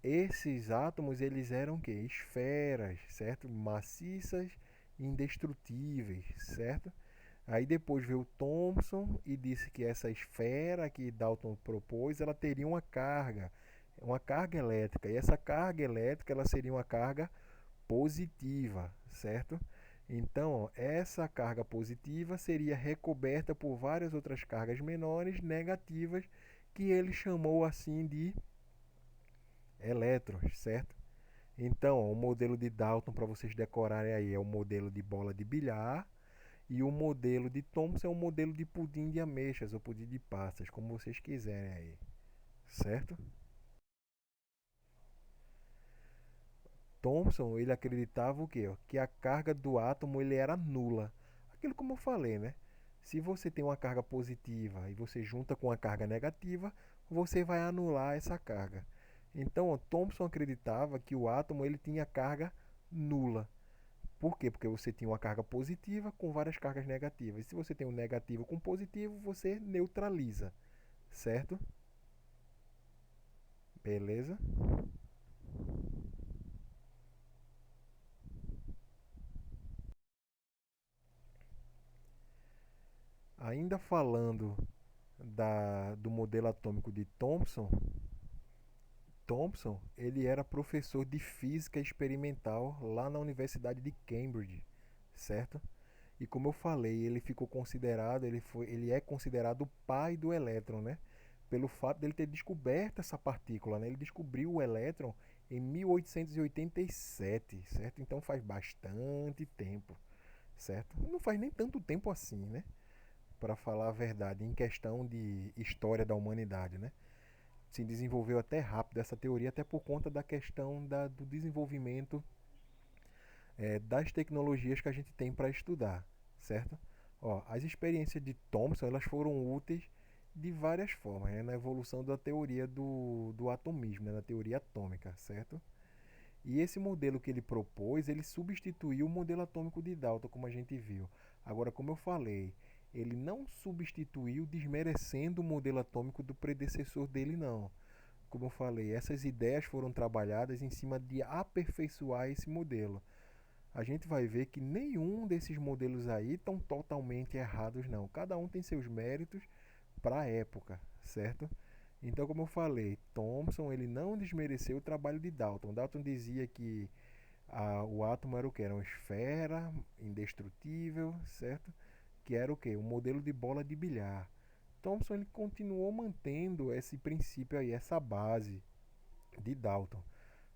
esses átomos eles eram que esferas, certo? Maciças e indestrutíveis, certo? Aí depois veio Thomson e disse que essa esfera que Dalton propôs, ela teria uma carga elétrica. E essa carga elétrica ela seria uma carga positiva, certo? Então, ó, essa carga positiva seria recoberta por várias outras cargas menores negativas que ele chamou assim de elétrons, certo? Então, ó, o modelo de Dalton para vocês decorarem aí é o modelo de bola de bilhar e o modelo de Thomson é o modelo de pudim de ameixas ou pudim de passas, como vocês quiserem aí, certo? Thomson, ele acreditava o quê? Que a carga do átomo ele era nula. Aquilo como eu falei, né? Se você tem uma carga positiva e você junta com a carga negativa, você vai anular essa carga. Então, Thomson acreditava que o átomo ele tinha carga nula. Por quê? Porque você tinha uma carga positiva com várias cargas negativas. E se você tem um negativo com positivo, você neutraliza, certo? Beleza? Ainda falando do modelo atômico de Thomson, Thomson ele era professor de física experimental lá na Universidade de Cambridge, certo? E como eu falei, ele ficou considerado, ele é considerado o pai do elétron, né? Pelo fato dele ter descoberto essa partícula, né? Ele descobriu o elétron em 1887, certo? Então faz bastante tempo, certo? Não faz nem tanto tempo assim, né? Para falar a verdade, em questão de história da humanidade, né? Se desenvolveu até rápido essa teoria, até por conta da questão do desenvolvimento das tecnologias que a gente tem para estudar, certo? Ó, as experiências de Thomson elas foram úteis de várias formas, né, na evolução da teoria do atomismo, né, da teoria atômica, certo? E esse modelo que ele propôs, ele substituiu o modelo atômico de Dalton, como a gente viu. Agora, como eu falei, ele não substituiu desmerecendo o modelo atômico do predecessor dele, não. Como eu falei, essas ideias foram trabalhadas em cima de aperfeiçoar esse modelo. A gente vai ver que nenhum desses modelos aí estão totalmente errados, não. Cada um tem seus méritos para a época, certo? Então, como eu falei, Thomson ele não desmereceu o trabalho de Dalton. Dalton dizia que o átomo era o que? Era uma esfera indestrutível, certo? Que era o que? Um modelo de bola de bilhar. Thomson ele continuou mantendo esse princípio aí, essa base de Dalton.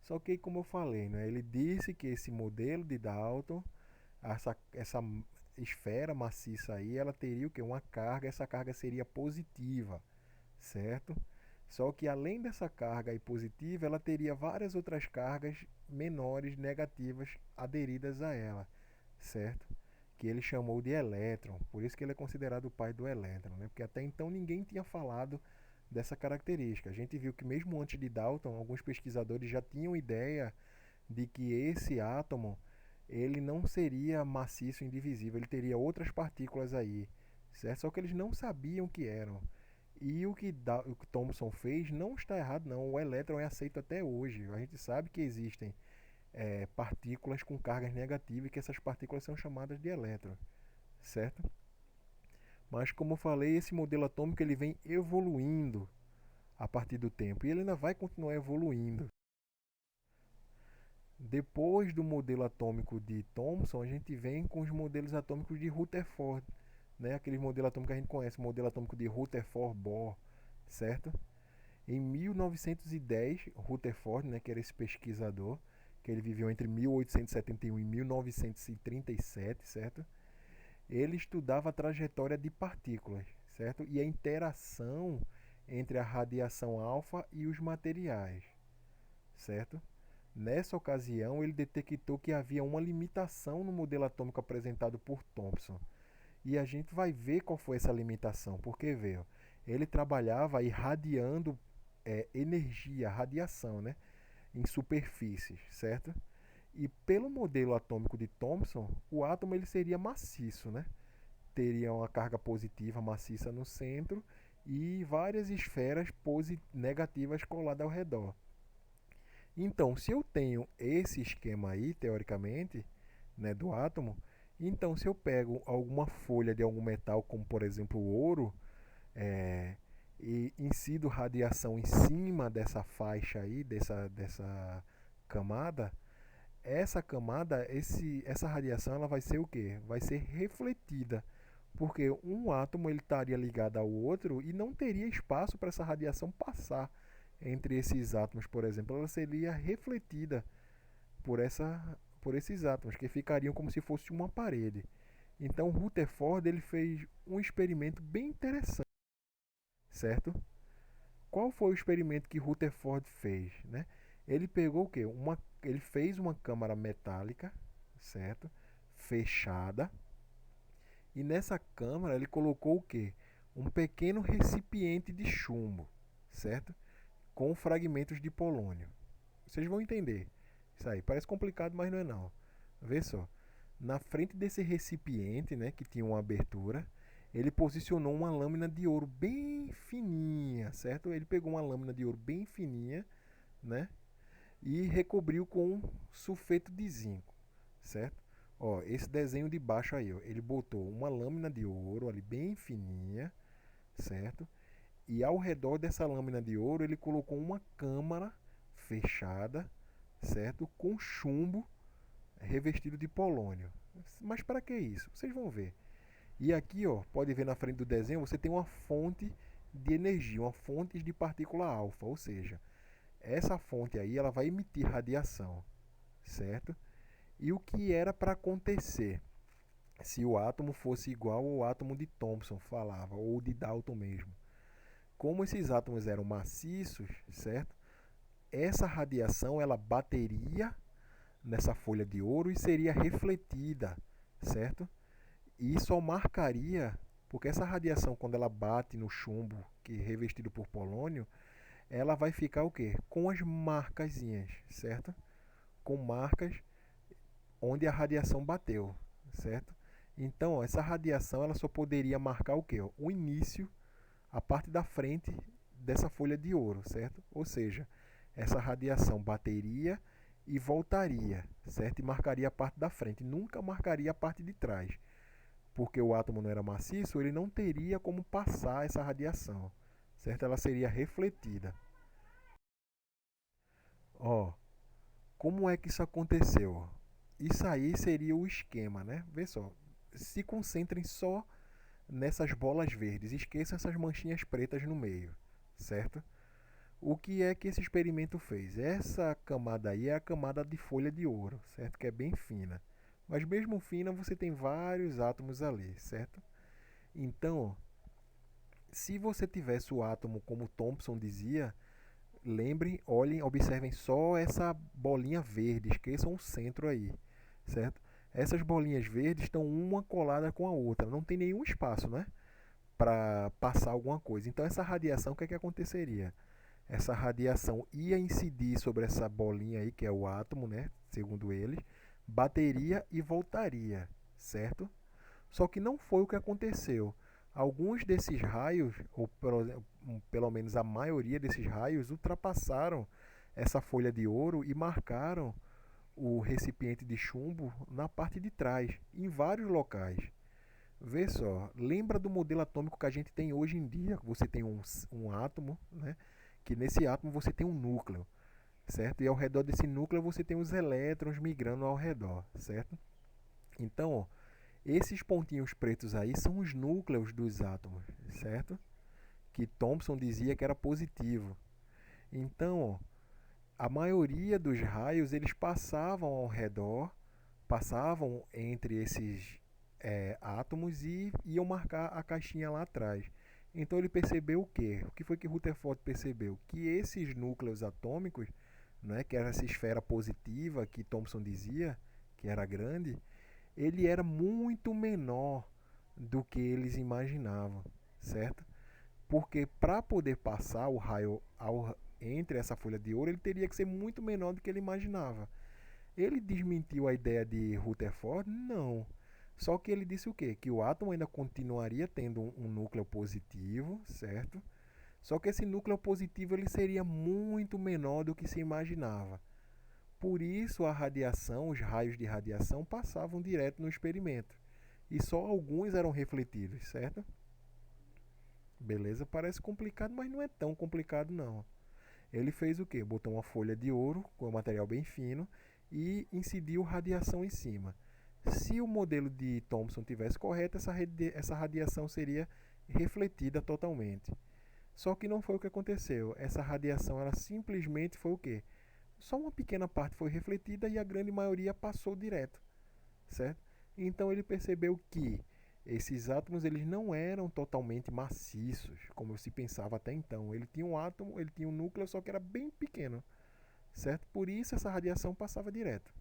Só que, como eu falei, né, ele disse que esse modelo de Dalton, essa esfera maciça aí, ela teria o que? Uma carga, essa carga seria positiva, certo? Só que além dessa carga aí positiva, ela teria várias outras cargas menores negativas aderidas a ela, certo? Que ele chamou de elétron, por isso que ele é considerado o pai do elétron, né? Porque até então ninguém tinha falado dessa característica. A gente viu que mesmo antes de Dalton, alguns pesquisadores já tinham ideia de que esse átomo ele não seria maciço e indivisível, ele teria outras partículas aí, certo? Só que eles não sabiam o que eram. E o que Thomson fez não está errado, não. O elétron é aceito até hoje. A gente sabe que existem partículas com cargas negativas e que essas partículas são chamadas de elétrons, certo? Mas como eu falei, esse modelo atômico ele vem evoluindo a partir do tempo e ele ainda vai continuar evoluindo. Depois do modelo atômico de Thomson, a gente vem com os modelos atômicos de Rutherford, né? Aquele modelo atômico que a gente conhece, o modelo atômico de Rutherford-Bohr, certo? Em 1910, Rutherford, né, que era esse pesquisador, que ele viveu entre 1871 e 1937, certo? Ele estudava a trajetória de partículas, certo? E a interação entre a radiação alfa e os materiais, certo? Nessa ocasião, ele detectou que havia uma limitação no modelo atômico apresentado por Thomson. E a gente vai ver qual foi essa limitação, porque veio, ele trabalhava irradiando energia, radiação, né, em superfícies, certo? E pelo modelo atômico de Thomson, o átomo ele seria maciço, né? Teria uma carga positiva maciça no centro e várias esferas negativas coladas ao redor. Então, se eu tenho esse esquema aí, teoricamente, né, do átomo, então se eu pego alguma folha de algum metal, como por exemplo o ouro, é, e incido radiação em cima dessa faixa aí, dessa camada, essa camada, essa radiação, ela vai ser o quê? Vai ser refletida, porque um átomo ele estaria ligado ao outro e não teria espaço para essa radiação passar entre esses átomos, por exemplo, ela seria refletida por esses átomos, que ficariam como se fosse uma parede. Então, Rutherford ele fez um experimento bem interessante, certo? Qual foi o experimento que Rutherford fez, né? Ele pegou o quê? Ele fez uma câmara metálica, certo? Fechada. E nessa câmara ele colocou o quê? Um pequeno recipiente de chumbo, certo? Com fragmentos de polônio. Vocês vão entender. Isso aí parece complicado, mas não é não. Vê só. Na frente desse recipiente, né, que tinha uma abertura, ele posicionou uma lâmina de ouro bem fininha, certo? Ele pegou uma lâmina de ouro bem fininha, né, e recobriu com sulfeto de zinco, certo? Ó, esse desenho de baixo aí, ó, ele botou uma lâmina de ouro ali bem fininha, certo? E ao redor dessa lâmina de ouro ele colocou uma câmara fechada, certo? Com chumbo revestido de polônio. Mas para que isso? Vocês vão ver. E aqui, ó, pode ver na frente do desenho, você tem uma fonte de energia, uma fonte de partícula alfa, ou seja, essa fonte aí ela vai emitir radiação, certo? E o que era para acontecer se o átomo fosse igual ao átomo de Thomson falava, ou de Dalton mesmo? Como esses átomos eram maciços, certo? Essa radiação ela bateria nessa folha de ouro e seria refletida, certo? E só marcaria, porque essa radiação quando ela bate no chumbo que é revestido por polônio, ela vai ficar o quê? Com as marcazinhas, certo? Com marcas onde a radiação bateu, certo? Então, essa radiação ela só poderia marcar o quê? O início, a parte da frente dessa folha de ouro, certo? Ou seja, essa radiação bateria e voltaria, certo? E marcaria a parte da frente, nunca marcaria a parte de trás. Porque o átomo não era maciço, ele não teria como passar essa radiação, certo? Ela seria refletida. Ó, como é que isso aconteceu? Isso aí seria o esquema, né? Vê só, se concentrem só nessas bolas verdes, esqueçam essas manchinhas pretas no meio, certo? O que é que esse experimento fez? Essa camada aí é a camada de folha de ouro, certo? Que é bem fina. Mas mesmo fina, você tem vários átomos ali, certo? Então, se você tivesse o átomo como Thomson dizia, lembrem, olhem, observem só essa bolinha verde, esqueçam o centro aí, certo? Essas bolinhas verdes estão uma colada com a outra, não tem nenhum espaço, né, para passar alguma coisa. Então essa radiação, o que é que aconteceria? Essa radiação ia incidir sobre essa bolinha aí, que é o átomo, né, segundo eles, bateria e voltaria, certo? Só que não foi o que aconteceu. Alguns desses raios, ou pelo menos a maioria desses raios, ultrapassaram essa folha de ouro e marcaram o recipiente de chumbo na parte de trás, em vários locais. Vê só, lembra do modelo atômico que a gente tem hoje em dia? Você tem um átomo, né? Que nesse átomo você tem um núcleo, certo? E ao redor desse núcleo você tem os elétrons migrando ao redor, certo? Então, ó, esses pontinhos pretos aí são os núcleos dos átomos, certo? Que Thomson dizia que era positivo. Então, a maioria dos raios eles passavam ao redor, passavam entre esses átomos e iam marcar a caixinha lá atrás. Então ele percebeu o quê? O que foi que Rutherford percebeu? Que esses núcleos atômicos, né, que era essa esfera positiva que Thomson dizia que era grande, ele era muito menor do que eles imaginavam, certo? Porque para poder passar o raio entre essa folha de ouro, ele teria que ser muito menor do que ele imaginava. Ele desmentiu a ideia de Rutherford? Não. Só que ele disse o quê? Que o átomo ainda continuaria tendo um núcleo positivo, certo? Só que esse núcleo positivo ele seria muito menor do que se imaginava. Por isso a radiação, os raios de radiação passavam direto no experimento. E só alguns eram refletidos, certo? Beleza, parece complicado, mas não é tão complicado não. Ele fez o quê? Botou uma folha de ouro com um material bem fino e incidiu radiação em cima. Se o modelo de Thomson tivesse correto, essa radiação seria refletida totalmente. Só que não foi o que aconteceu. Essa radiação ela simplesmente foi o quê? Só uma pequena parte foi refletida e a grande maioria passou direto, certo? Então ele percebeu que esses átomos eles não eram totalmente maciços, como se pensava até então. Ele tinha um átomo, ele tinha um núcleo, só que era bem pequeno, certo? Por isso essa radiação passava direto,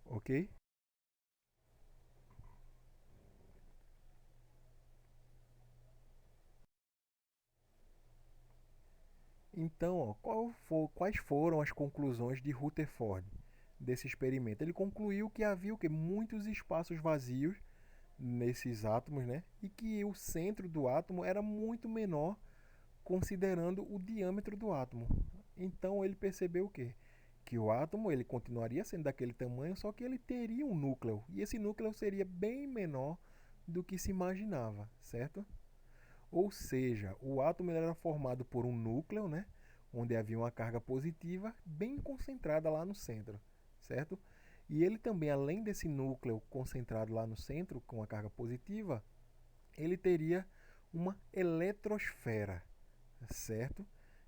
ok? Então, ó, quais foram as conclusões de Rutherford desse experimento? Ele concluiu que havia o quê? Muitos espaços vazios nesses átomos, né? E que o centro do átomo era muito menor considerando o diâmetro do átomo. Então ele percebeu o quê? Que o átomo ele continuaria sendo daquele tamanho, só que ele teria um núcleo. E esse núcleo seria bem menor do que se imaginava, certo? Ou seja, o átomo era formado por um núcleo, né? Onde havia uma carga positiva bem concentrada lá no centro, certo? E ele também, além desse núcleo concentrado lá no centro, com a carga positiva, ele teria uma eletrosfera, certo?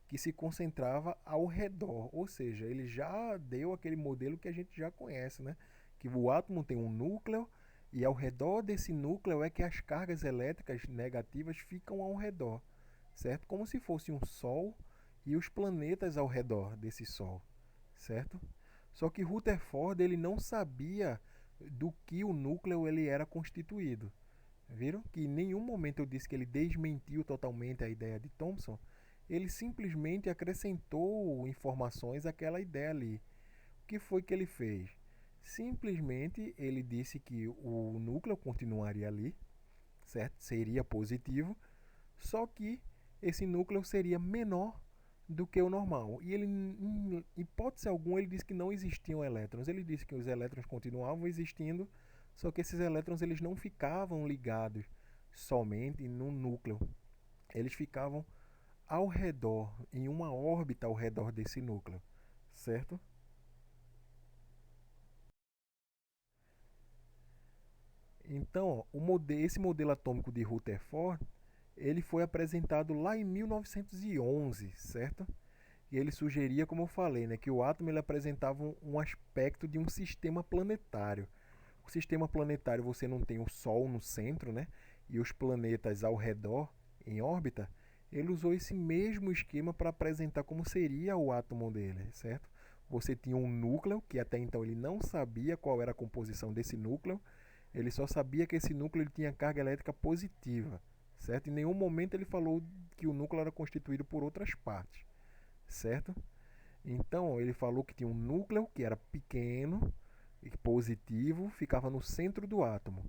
Que se concentrava ao redor, ou seja, ele já deu aquele modelo que a gente já conhece, né? Que o átomo tem um núcleo e ao redor desse núcleo é que as cargas elétricas negativas ficam ao redor, certo? Como se fosse um sol e os planetas ao redor desse sol, certo? Só que Rutherford ele não sabia do que o núcleo ele era constituído. Viram? Que em nenhum momento eu disse que ele desmentiu totalmente a ideia de Thomson. Ele simplesmente acrescentou informações àquela ideia ali. O que foi que ele fez? Simplesmente ele disse que o núcleo continuaria ali, certo? Seria positivo, só que esse núcleo seria menor do que o normal. E ele, em hipótese alguma, ele disse que não existiam elétrons. Ele disse que os elétrons continuavam existindo, só que esses elétrons eles não ficavam ligados somente no núcleo. Eles ficavam ao redor, em uma órbita ao redor desse núcleo, certo? Então, esse modelo atômico de Rutherford, ele foi apresentado lá em 1911, certo? E ele sugeria, como eu falei, né, que o átomo ele apresentava um aspecto de um sistema planetário. O sistema planetário você não tem o Sol no centro, né, e os planetas ao redor, em órbita. Ele usou esse mesmo esquema para apresentar como seria o átomo dele, certo? Você tinha um núcleo, que até então ele não sabia qual era a composição desse núcleo, ele só sabia que esse núcleo ele tinha carga elétrica positiva, certo? Em nenhum momento ele falou que o núcleo era constituído por outras partes, certo? Então ele falou que tinha um núcleo que era pequeno e positivo, ficava no centro do átomo.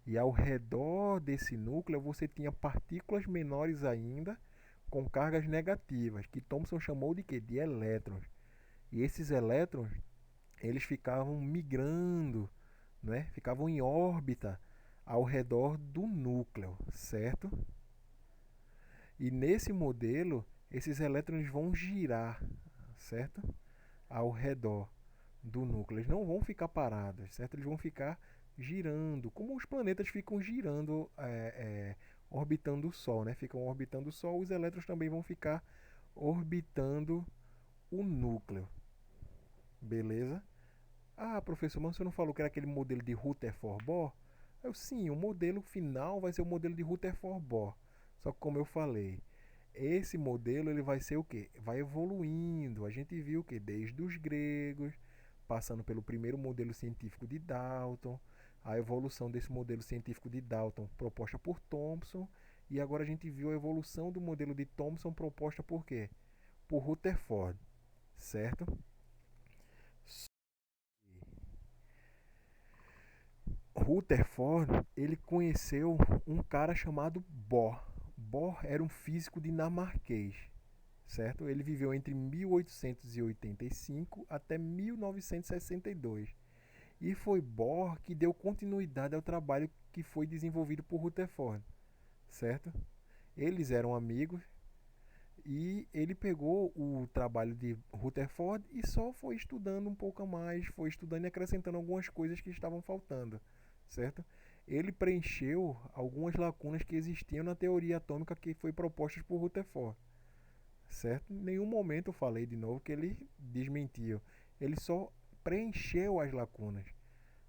E ao redor desse núcleo você tinha partículas menores ainda com cargas negativas, que Thomson chamou de quê? De elétrons. E esses elétrons, eles ficavam migrando, né? Ficavam em órbita ao redor do núcleo, certo? E nesse modelo, esses elétrons vão girar, certo? Ao redor do núcleo. Eles não vão ficar parados, certo? Eles vão ficar girando, como os planetas ficam girando, orbitando o Sol, né? Ficam orbitando o Sol, os elétrons também vão ficar orbitando o núcleo, beleza? Ah, professor, mas você não falou que era aquele modelo de Rutherford-Bohr? Sim, o modelo final vai ser o modelo de Rutherford-Bohr. Só que como eu falei, esse modelo ele vai ser o quê? Vai evoluindo. A gente viu que desde os gregos, passando pelo primeiro modelo científico de Dalton, a evolução desse modelo científico de Dalton proposta por Thomson, e agora a gente viu a evolução do modelo de Thomson proposta por quê? Por Rutherford, certo? Rutherford, ele conheceu um cara chamado Bohr. Bohr era um físico dinamarquês, certo? Ele viveu entre 1885 até 1962. E foi Bohr que deu continuidade ao trabalho que foi desenvolvido por Rutherford, certo? Eles eram amigos e ele pegou o trabalho de Rutherford e só foi estudando um pouco a mais, foi estudando e acrescentando algumas coisas que estavam faltando, certo? Ele preencheu algumas lacunas que existiam na teoria atômica que foi proposta por Rutherford, certo? Em nenhum momento eu falei de novo que ele desmentiu. Ele só preencheu as lacunas,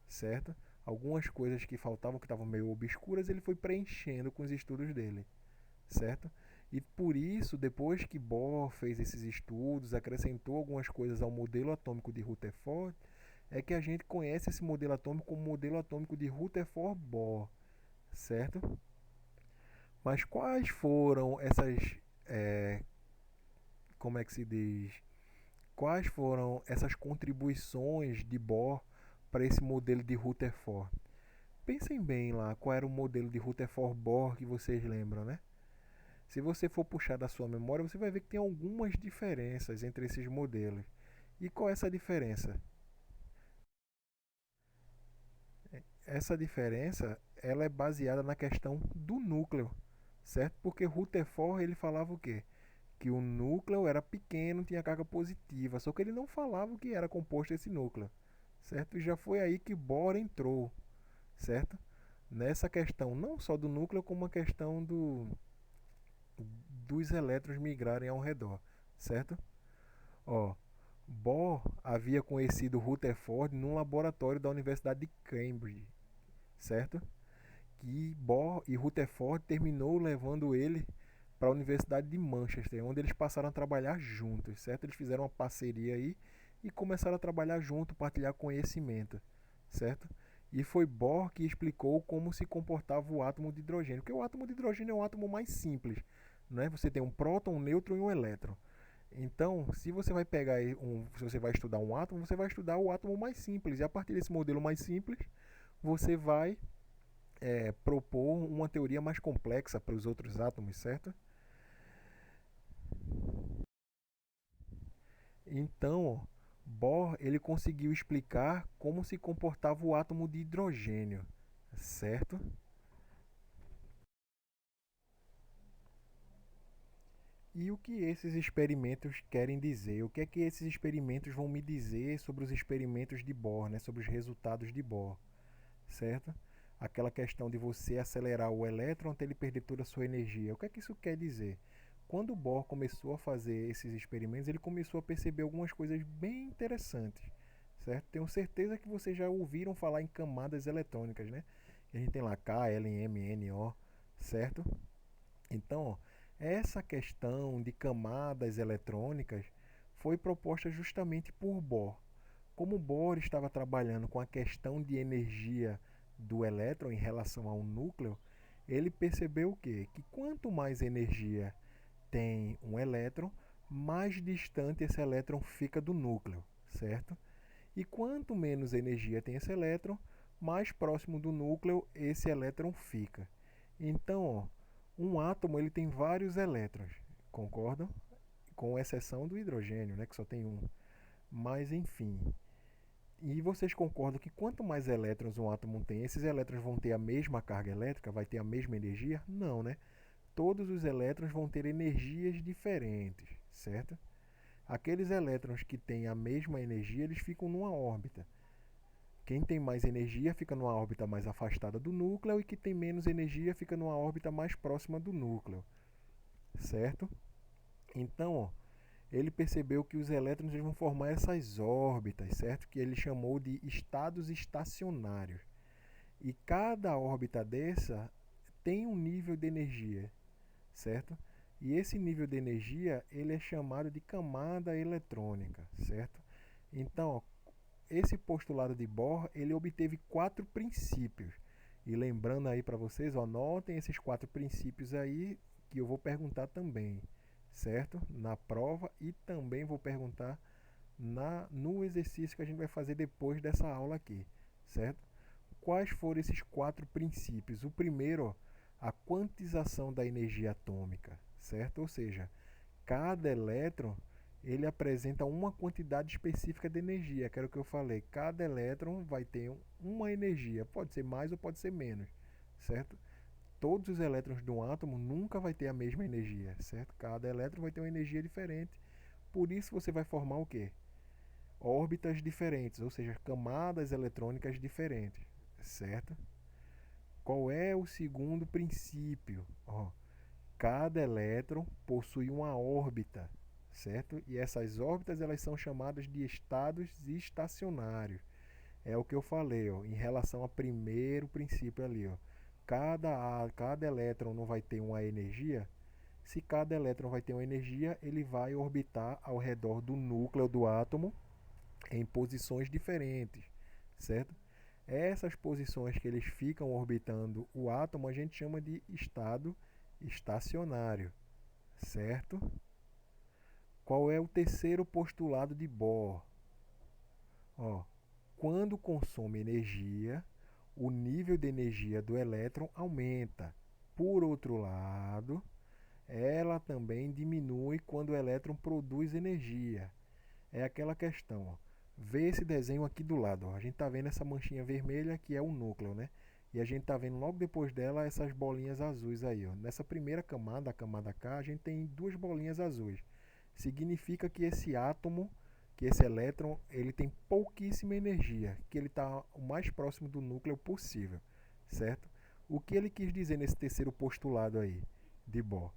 certo? Algumas coisas que faltavam, que estavam meio obscuras, ele foi preenchendo com os estudos dele, certo? E por isso, depois que Bohr fez esses estudos, acrescentou algumas coisas ao modelo atômico de Rutherford, é que a gente conhece esse modelo atômico como modelo atômico de Rutherford-Bohr, certo? Mas quais foram essas como é que se diz, quais foram essas contribuições de Bohr para esse modelo de Rutherford. Pensem bem lá qual era o modelo de Rutherford-Bohr que vocês lembram, né? Se você for puxar da sua memória, você vai ver que tem algumas diferenças entre esses modelos. E qual é essa diferença? Essa diferença ela é baseada na questão do núcleo, certo? Porque Rutherford ele falava o quê? Que o núcleo era pequeno, tinha carga positiva, só que ele não falava o que era composto esse núcleo, certo? E já foi aí que Bohr entrou, certo? Nessa questão não só do núcleo, como a questão dos elétrons migrarem ao redor, certo? Ó, Bohr havia conhecido Rutherford num laboratório da Universidade de Cambridge, certo? Que Bohr e Rutherford terminou levando ele para a Universidade de Manchester, onde eles passaram a trabalhar juntos, certo? Eles fizeram uma parceria aí e começaram a trabalhar junto, partilhar conhecimento, certo? E foi Bohr que explicou como se comportava o átomo de hidrogênio, porque o átomo de hidrogênio é um átomo mais simples, né? Você tem um próton, um nêutron e um elétron. Então, se você vai pegar se você vai estudar um átomo, você vai estudar o átomo mais simples. E a partir desse modelo mais simples, você vai propor uma teoria mais complexa para os outros átomos, certo? Então, Bohr ele conseguiu explicar como se comportava o átomo de hidrogênio, certo? E o que esses experimentos querem dizer? O que é que esses experimentos vão me dizer sobre os experimentos de Bohr, né? Sobre os resultados de Bohr, certo? Aquela questão de você acelerar o elétron até ele perder toda a sua energia. O que é que isso quer dizer? Quando Bohr começou a fazer esses experimentos, ele começou a perceber algumas coisas bem interessantes, certo? Tenho certeza que vocês já ouviram falar em camadas eletrônicas, né? A gente tem lá K, L, M, N, O, certo? Então, essa questão de camadas eletrônicas foi proposta justamente por Bohr. Como Bohr estava trabalhando com a questão de energia do elétron em relação ao núcleo, ele percebeu o quê? Que quanto mais energia tem um elétron, mais distante esse elétron fica do núcleo, certo? E quanto menos energia tem esse elétron, mais próximo do núcleo esse elétron fica. Então, ó, um átomo ele tem vários elétrons, concordam? Com exceção do hidrogênio, né, que só tem um. Mas enfim. E vocês concordam que quanto mais elétrons um átomo tem, esses elétrons vão ter a mesma carga elétrica, vai ter a mesma energia? Não, né? Todos os elétrons vão ter energias diferentes, certo? Aqueles elétrons que têm a mesma energia, eles ficam numa órbita. Quem tem mais energia fica numa órbita mais afastada do núcleo e quem tem menos energia fica numa órbita mais próxima do núcleo, certo? Então, ó, ele percebeu que os elétrons vão formar essas órbitas, certo? Que ele chamou de estados estacionários. E cada órbita dessa tem um nível de energia, certo? E esse nível de energia ele é chamado de camada eletrônica, certo? Então, esse postulado de Bohr ele obteve 4 princípios. E lembrando aí para vocês, anotem esses 4 princípios aí que eu vou perguntar também, certo? Na prova e também vou perguntar no exercício que a gente vai fazer depois dessa aula aqui, certo? Quais foram esses 4 princípios? O primeiro, ó, a quantização da energia atômica, certo? Ou seja, cada elétron ele apresenta uma quantidade específica de energia, que era o que eu falei. Cada elétron vai ter uma energia, pode ser mais ou pode ser menos, certo? Todos os elétrons de um átomo nunca vai ter a mesma energia, certo? Cada elétron vai ter uma energia diferente. Por isso você vai formar o quê? Órbitas diferentes, ou seja, camadas eletrônicas diferentes, certo? Qual é o segundo princípio? Ó, cada elétron possui uma órbita, certo? E essas órbitas elas são chamadas de estados estacionários. É o que eu falei, ó, em relação ao primeiro princípio ali, ó. Cada elétron não vai ter uma energia. Se cada elétron vai ter uma energia, ele vai orbitar ao redor do núcleo do átomo em posições diferentes, certo? Essas posições que eles ficam orbitando o átomo a gente chama de estado estacionário, certo? Qual é o terceiro postulado de Bohr? Ó, quando consome energia, o nível de energia do elétron aumenta. Por outro lado, ela também diminui quando o elétron produz energia. É aquela questão, ó. Vê esse desenho aqui do lado, ó. A gente está vendo essa manchinha vermelha que é o núcleo, né? E a gente está vendo logo depois dela essas bolinhas azuis aí, ó. Nessa primeira camada, a camada K, a gente tem duas bolinhas azuis. Significa que esse átomo, que esse elétron, ele tem pouquíssima energia, que ele está o mais próximo do núcleo possível, certo? O que ele quis dizer nesse terceiro postulado aí de Bohr?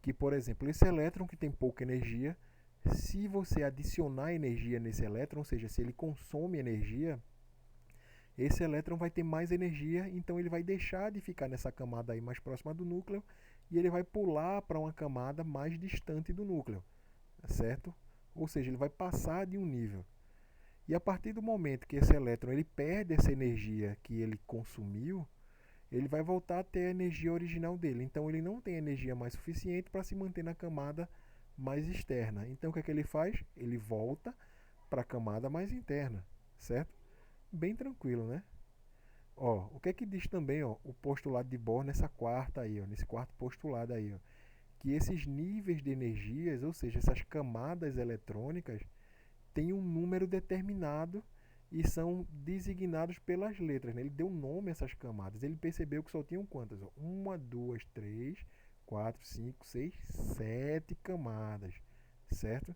Que, por exemplo, esse elétron que tem pouca energia, se você adicionar energia nesse elétron, ou seja, se ele consome energia, esse elétron vai ter mais energia, então ele vai deixar de ficar nessa camada aí mais próxima do núcleo e ele vai pular para uma camada mais distante do núcleo, certo? Ou seja, ele vai passar de um nível. E a partir do momento que esse elétron ele perde essa energia que ele consumiu, ele vai voltar a ter a energia original dele. Então ele não tem energia mais suficiente para se manter na camada mais externa. Então o que é que ele faz? Ele volta para a camada mais interna, certo? Bem tranquilo, né? Ó, o que é que diz também, ó, o postulado de Bohr nessa quarta aí, ó, nesse quarto postulado aí, ó, que esses níveis de energias, ou seja, essas camadas eletrônicas, têm um número determinado e são designados pelas letras, né? Ele deu nome a essas camadas. Ele percebeu que só tinham quantas? Ó? Uma, duas, três, quatro, cinco, seis, sete camadas, certo?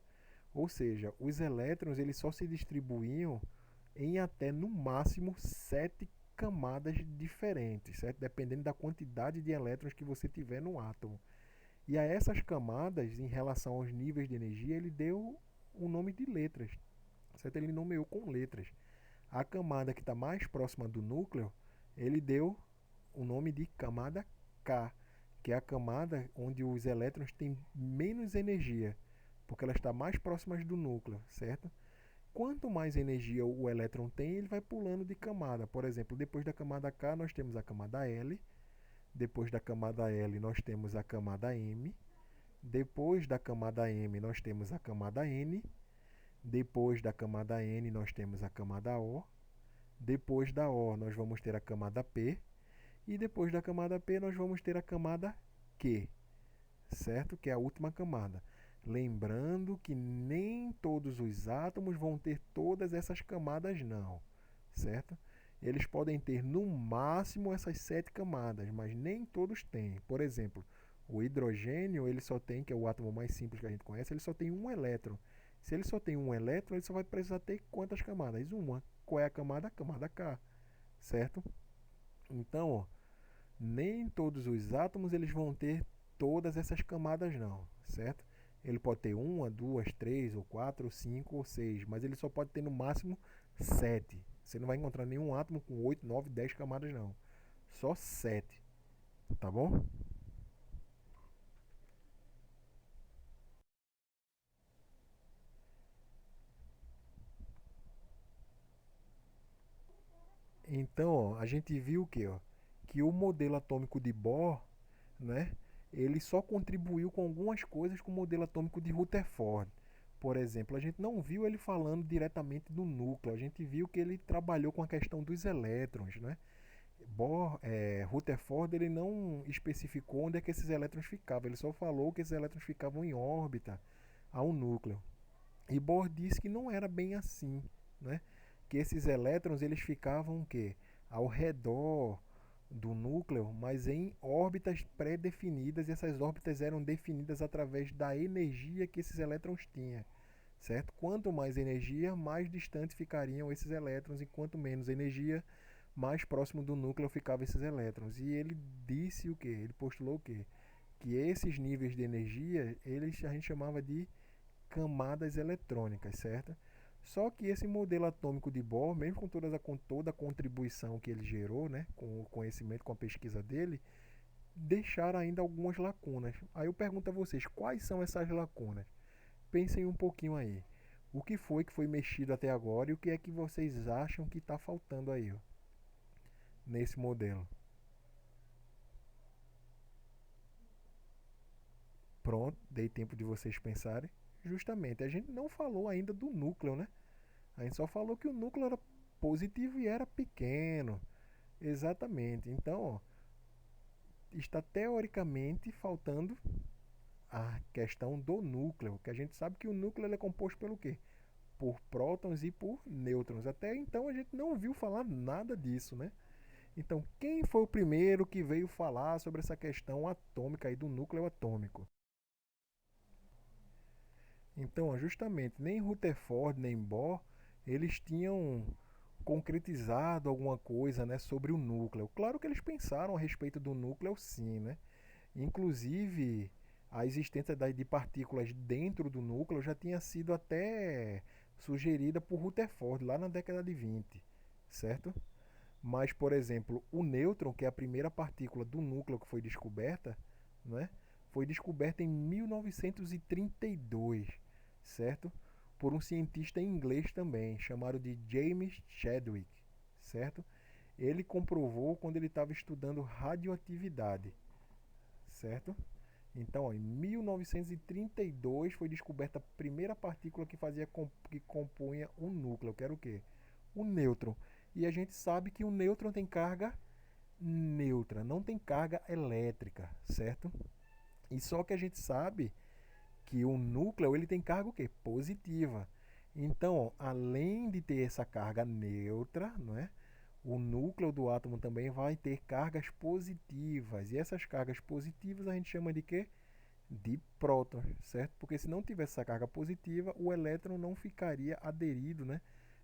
Ou seja, os elétrons eles só se distribuíam em até no máximo sete camadas diferentes, certo? Dependendo da quantidade de elétrons que você tiver no átomo. E a essas camadas, em relação aos níveis de energia, ele deu o nome de letras, certo? Ele nomeou com letras. A camada que está mais próxima do núcleo, ele deu o nome de camada K, que é a camada onde os elétrons têm menos energia, porque ela está mais próxima do núcleo, certo? Quanto mais energia o elétron tem, ele vai pulando de camada. Por exemplo, depois da camada K, nós temos a camada L. Depois da camada L, nós temos a camada M. Depois da camada M, nós temos a camada N. Depois da camada N, nós temos a camada O. Depois da O, nós vamos ter a camada P. E depois da camada P, nós vamos ter a camada Q, certo? Que é a última camada. Lembrando que nem todos os átomos vão ter todas essas camadas, não, certo? Eles podem ter no máximo essas sete camadas, mas nem todos têm. Por exemplo, o hidrogênio, ele só tem, que é o átomo mais simples que a gente conhece, ele só tem um elétron. Se ele só tem um elétron, ele só vai precisar ter quantas camadas? Uma. Qual é a camada? A camada K, certo? Então, ó, nem todos os átomos eles vão ter todas essas camadas não, certo? Ele pode ter uma, duas, três, ou quatro, ou cinco, ou seis, mas ele só pode ter no máximo sete. Você não vai encontrar nenhum átomo com 8, 9, 10 camadas não. Só sete, tá bom? Então, ó, a gente viu o que, ó, que o modelo atômico de Bohr, né, ele só contribuiu com algumas coisas com o modelo atômico de Rutherford. Por exemplo, a gente não viu ele falando diretamente do núcleo, a gente viu que ele trabalhou com a questão dos elétrons, né? Rutherford ele não especificou onde é que esses elétrons ficavam, ele só falou que esses elétrons ficavam em órbita ao núcleo. E Bohr disse que não era bem assim, né? Que esses elétrons eles ficavam o quê? Ao redor do núcleo, mas em órbitas pré-definidas, e essas órbitas eram definidas através da energia que esses elétrons tinham, certo? Quanto mais energia, mais distante ficariam esses elétrons, e quanto menos energia, mais próximo do núcleo ficavam esses elétrons. E ele disse o quê? Ele postulou o quê? Que esses níveis de energia, eles a gente chamava de camadas eletrônicas, certo? Só que esse modelo atômico de Bohr, mesmo com toda a contribuição que ele gerou, né, com o conhecimento, com a pesquisa dele, deixaram ainda algumas lacunas. Aí eu pergunto a vocês, quais são essas lacunas? Pensem um pouquinho aí. O que foi mexido até agora e o que é que vocês acham que está faltando aí, ó, nesse modelo? Pronto, dei tempo de vocês pensarem. justamente, a gente não falou ainda do núcleo, né? A gente só falou que o núcleo era positivo e era pequeno. Exatamente. Então, ó, está teoricamente faltando a questão do núcleo, que a gente sabe que o núcleo ele é composto pelo quê? Por prótons e por nêutrons. Até então a gente não ouviu falar nada disso, né? Então, quem foi o primeiro que veio falar sobre essa questão atômica aí do núcleo atômico? Então, justamente, nem Rutherford nem Bohr, eles tinham concretizado alguma coisa, né, sobre o núcleo. Claro que eles pensaram a respeito do núcleo, sim, né? Inclusive, a existência de partículas dentro do núcleo já tinha sido até sugerida por Rutherford lá na década de 20, certo? Mas, por exemplo, o nêutron, que é a primeira partícula do núcleo que foi descoberta, né, foi descoberta em 1932, certo? Por um cientista inglês também, chamado de James Chadwick, certo? Ele comprovou quando ele estava estudando radioatividade, certo? Então, ó, em 1932 foi descoberta a primeira partícula que que compunha um núcleo, que era o quê? O nêutron. E a gente sabe que o nêutron tem carga neutra, não tem carga elétrica, certo? E só que a gente sabe que o núcleo ele tem carga o quê? Positiva. Então, ó, além de ter essa carga neutra, não é? O núcleo do átomo também vai ter cargas positivas. E essas cargas positivas a gente chama de quê? De prótons, certo? Porque se não tivesse essa carga positiva, o elétron não ficaria aderido, né?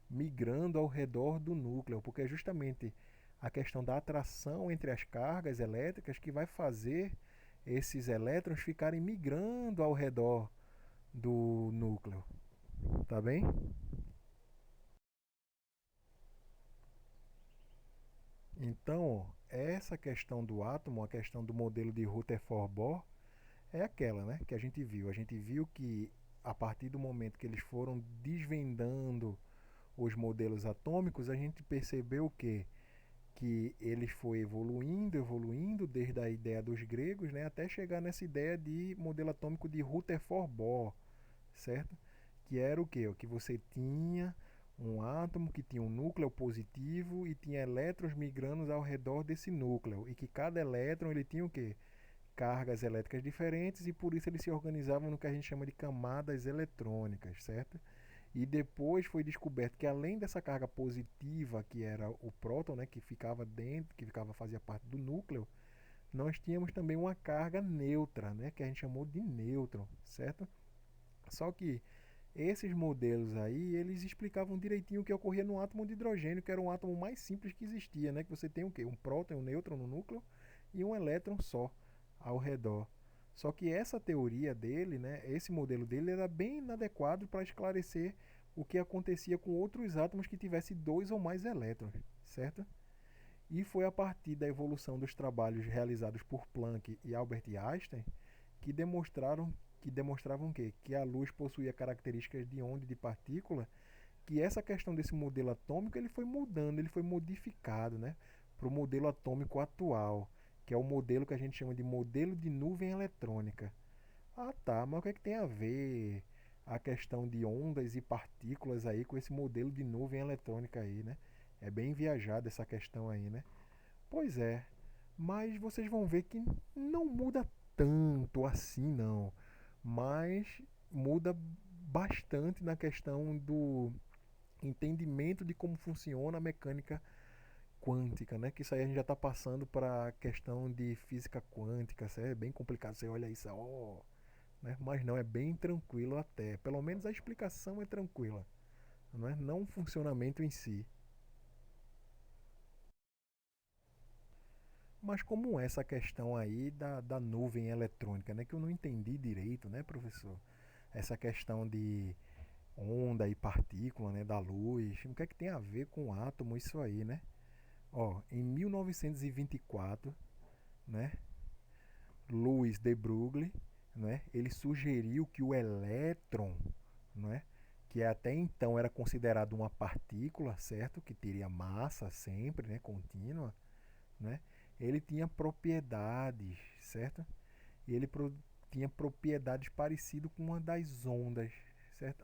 Migrando ao redor do núcleo, porque é justamente a questão da atração entre as cargas elétricas que vai fazer esses elétrons ficarem migrando ao redor do núcleo, tá bem? Então, essa questão do átomo, a questão do modelo de Rutherford-Bohr, é aquela, né, que a gente viu. A gente viu que a partir do momento que eles foram desvendando os modelos atômicos, a gente percebeu que eles foi evoluindo, evoluindo desde a ideia dos gregos, né, até chegar nessa ideia de modelo atômico de Rutherford-Bohr, certo? Que era o quê? O que você tinha um átomo que tinha um núcleo positivo e tinha elétrons migrando ao redor desse núcleo e que cada elétron ele tinha o quê? Cargas elétricas diferentes e por isso eles se organizavam no que a gente chama de camadas eletrônicas, certo? E depois foi descoberto que além dessa carga positiva que era o próton, né, que ficava dentro, que ficava fazia parte do núcleo, nós tínhamos também uma carga neutra, né, que a gente chamou de nêutron, certo? Só que esses modelos aí, eles explicavam direitinho o que ocorria no átomo de hidrogênio, que era um átomo mais simples que existia, né, que você tem o quê? Um próton e um nêutron no núcleo e um elétron só ao redor. Só que essa teoria dele, né, esse modelo dele era bem inadequado para esclarecer o que acontecia com outros átomos que tivessem dois ou mais elétrons, certo? E foi a partir da evolução dos trabalhos realizados por Planck e Albert Einstein que demonstravam que a luz possuía características de onda e de partícula, que essa questão desse modelo atômico ele foi mudando, ele foi modificado, né, para o modelo atômico atual, que é o modelo que a gente chama de modelo de nuvem eletrônica. Ah, tá, mas o que é que tem a ver a questão de ondas e partículas aí com esse modelo de nuvem eletrônica aí, né? É bem viajada essa questão aí, né? Pois é, mas vocês vão ver que não muda tanto assim, não. Mas muda bastante na questão do entendimento de como funciona a mecânica quântica, né? Que isso aí a gente já está passando para a questão de física quântica. Isso aí é bem complicado. Você olha isso, ó, né? Mas não, é bem tranquilo até. Pelo menos a explicação é tranquila, não é? Não o funcionamento em si. Mas como é essa questão aí da nuvem eletrônica, né? Que eu não entendi direito, né, professor? Essa questão de onda e partícula, né, da luz. O que é que tem a ver com o átomo isso aí, né? Ó, em 1924, né, Louis de Broglie, né, ele sugeriu que o elétron, né, que até então era considerado uma partícula, certo? Que teria massa sempre, né, contínua, né? Ele tinha propriedades, certo? E ele tinha propriedades parecidas com uma das ondas, certo?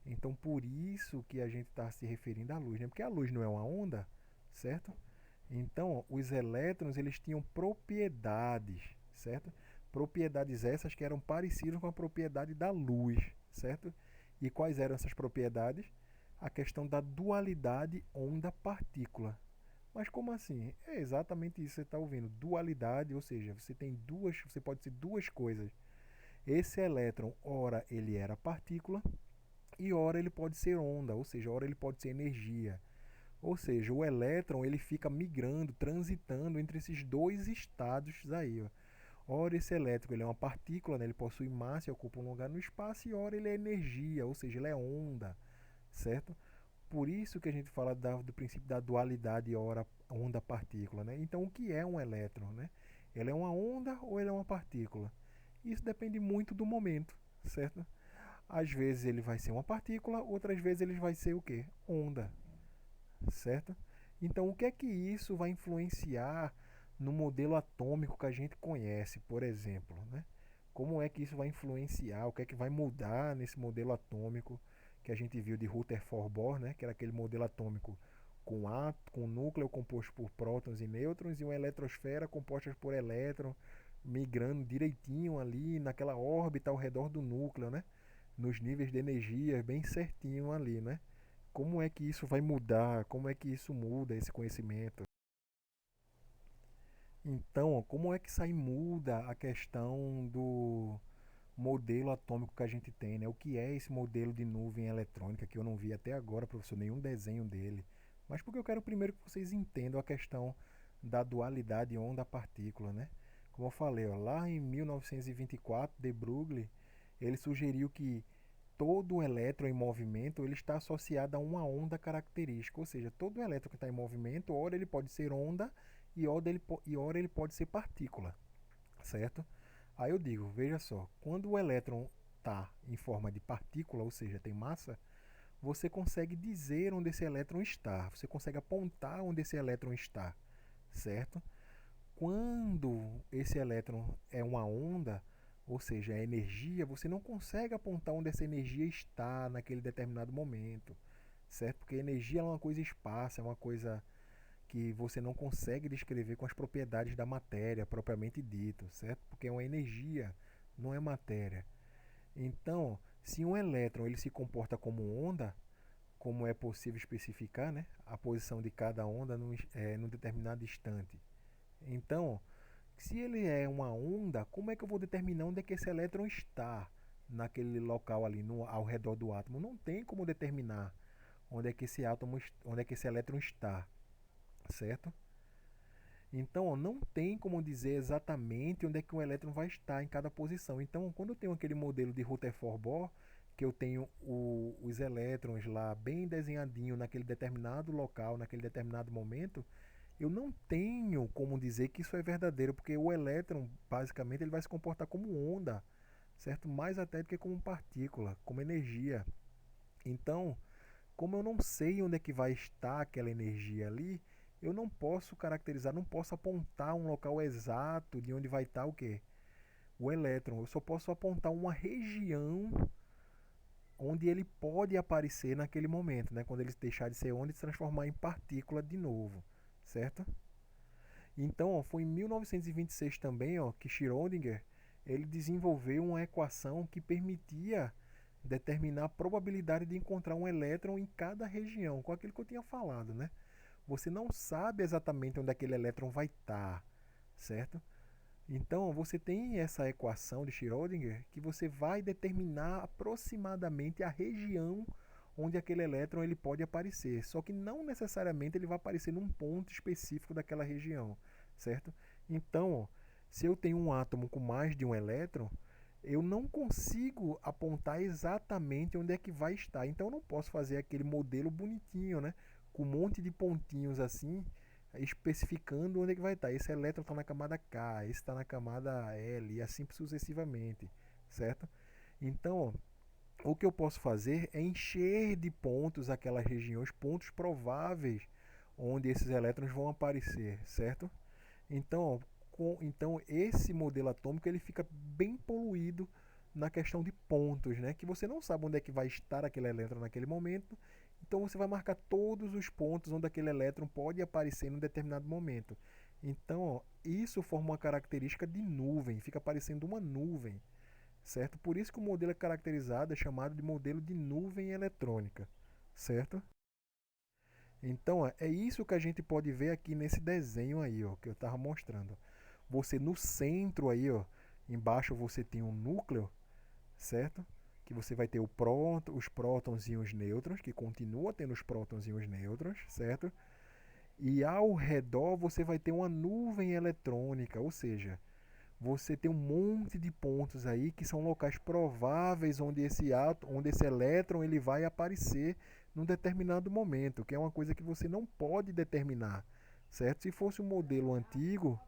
Então por isso que a gente está se referindo à luz, né? Porque a luz não é uma onda, certo? Então os elétrons eles tinham propriedades, certo? Propriedades essas que eram parecidas com a propriedade da luz, certo? E quais eram essas propriedades? A questão da dualidade onda-partícula. Mas como assim? É exatamente isso que você está ouvindo. Dualidade, ou seja, você pode ser duas coisas. Esse elétron, ora ele era partícula e ora ele pode ser onda, ou seja, ora ele pode ser energia. Ou seja, o elétron ele fica migrando, transitando entre esses dois estados aí. Ó. Ora esse elétron ele é uma partícula, né? Ele possui massa e ocupa um lugar no espaço, e ora ele é energia, ou seja, ele é onda, certo? Por isso que a gente fala do princípio da dualidade hora onda-partícula, né? Então, o que é um elétron, né? Ele é uma onda ou ele é uma partícula? Isso depende muito do momento, certo? Às vezes ele vai ser uma partícula, outras vezes ele vai ser o quê? Onda, certo? Então, o que é que isso vai influenciar no modelo atômico que a gente conhece, por exemplo, né? Como é que isso vai influenciar? O que é que vai mudar nesse modelo atômico que a gente viu de Rutherford Bohr, né? Que era aquele modelo atômico com núcleo composto por prótons e nêutrons e uma eletrosfera composta por elétrons migrando direitinho ali naquela órbita ao redor do núcleo, né? Nos níveis de energia bem certinho ali, né? Como é que isso vai mudar? Como é que isso muda esse conhecimento? Então, como é que isso aí muda a questão do modelo atômico que a gente tem, né? O que é esse modelo de nuvem eletrônica que eu não vi até agora, professor, nenhum desenho dele. Mas porque eu quero primeiro que vocês entendam a questão da dualidade onda-partícula, né? Como eu falei, ó, lá em 1924, de Broglie, ele sugeriu que todo elétron em movimento ele está associado a uma onda característica, ou seja, todo elétron que está em movimento, ora ele pode ser onda ora ele pode ser partícula, certo? Aí eu digo, veja só, quando o elétron está em forma de partícula, ou seja, tem massa, você consegue dizer onde esse elétron está, você consegue apontar onde esse elétron está, certo? Quando esse elétron é uma onda, ou seja, é energia, você não consegue apontar onde essa energia está naquele determinado momento, certo? Porque energia é uma coisa esparsa, é uma coisa que você não consegue descrever com as propriedades da matéria propriamente dito, certo? Porque é uma energia, não é matéria. Então, se um elétron ele se comporta como onda, como é possível especificar, né? A posição de cada onda num determinado instante. Então, se ele é uma onda, como é que eu vou determinar onde é que esse elétron está naquele local ali, ao redor do átomo? Não tem como determinar onde é que esse elétron está, certo? Então, ó, não tem como dizer exatamente onde é que o elétron vai estar em cada posição. Então, quando eu tenho aquele modelo de Rutherford Bohr, que eu tenho os elétrons lá bem desenhadinho naquele determinado local, naquele determinado momento, eu não tenho como dizer que isso é verdadeiro, porque o elétron, basicamente, ele vai se comportar como onda, certo? Mais até do que como partícula, como energia. Então, como eu não sei onde é que vai estar aquela energia ali, eu não posso caracterizar, não posso apontar um local exato de onde vai estar o quê? O elétron. Eu só posso apontar uma região onde ele pode aparecer naquele momento, né? Quando ele deixar de ser onda e se transformar em partícula de novo, certo? Então, ó, foi em 1926 também, ó, que Schrödinger ele desenvolveu uma equação que permitia determinar a probabilidade de encontrar um elétron em cada região, com aquilo que eu tinha falado, né? Você não sabe exatamente onde aquele elétron vai estar, certo? Então, você tem essa equação de Schrödinger que você vai determinar aproximadamente a região onde aquele elétron ele pode aparecer, só que não necessariamente ele vai aparecer num ponto específico daquela região, certo? Então, ó, se eu tenho um átomo com mais de um elétron, eu não consigo apontar exatamente onde é que vai estar. Então, eu não posso fazer aquele modelo bonitinho, né? Com um monte de pontinhos assim, especificando onde é que vai estar. Esse elétron está na camada K, esse está na camada L, e assim sucessivamente, certo? Então, ó, o que eu posso fazer é encher de pontos aquelas regiões, pontos prováveis onde esses elétrons vão aparecer, certo? Então, ó, Então esse modelo atômico ele fica bem poluído na questão de pontos, né? Que você não sabe onde é que vai estar aquele elétron naquele momento, então você vai marcar todos os pontos onde aquele elétron pode aparecer em um determinado momento. Então, ó, isso forma uma característica de nuvem, fica parecendo uma nuvem, certo? Por isso que o modelo é caracterizado, é chamado de modelo de nuvem eletrônica, certo? Então, ó, é isso que a gente pode ver aqui nesse desenho aí, ó, que eu estava mostrando. Você no centro aí, ó, embaixo você tem um núcleo, certo? Que você vai ter os prótons e os nêutrons, que continua tendo os prótons e os nêutrons, certo? E ao redor você vai ter uma nuvem eletrônica, ou seja, você tem um monte de pontos aí que são locais prováveis onde esse elétron ele vai aparecer num determinado momento, que é uma coisa que você não pode determinar, certo? Se fosse o modelo antigo,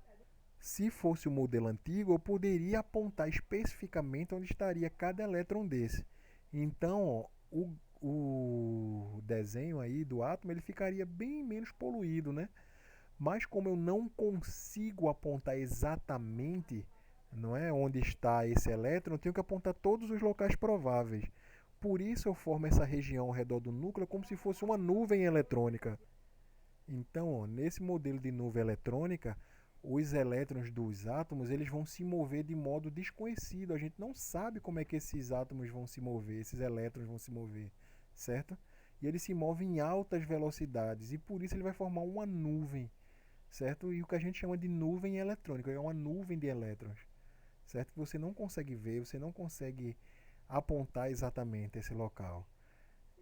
eu poderia apontar especificamente onde estaria cada elétron desse. Então, ó, o desenho aí do átomo ele ficaria bem menos poluído, né? Mas como eu não consigo apontar exatamente, não é, onde está esse elétron, eu tenho que apontar todos os locais prováveis. Por isso eu formo essa região ao redor do núcleo como se fosse uma nuvem eletrônica. Então, ó, nesse modelo de nuvem eletrônica, os elétrons dos átomos eles vão se mover de modo desconhecido. A gente não sabe como é que esses átomos vão se mover, esses elétrons vão se mover, certo? E eles se movem em altas velocidades e por isso ele vai formar uma nuvem, certo? E o que a gente chama de nuvem eletrônica, é uma nuvem de elétrons, certo? Que você não consegue ver, você não consegue apontar exatamente esse local.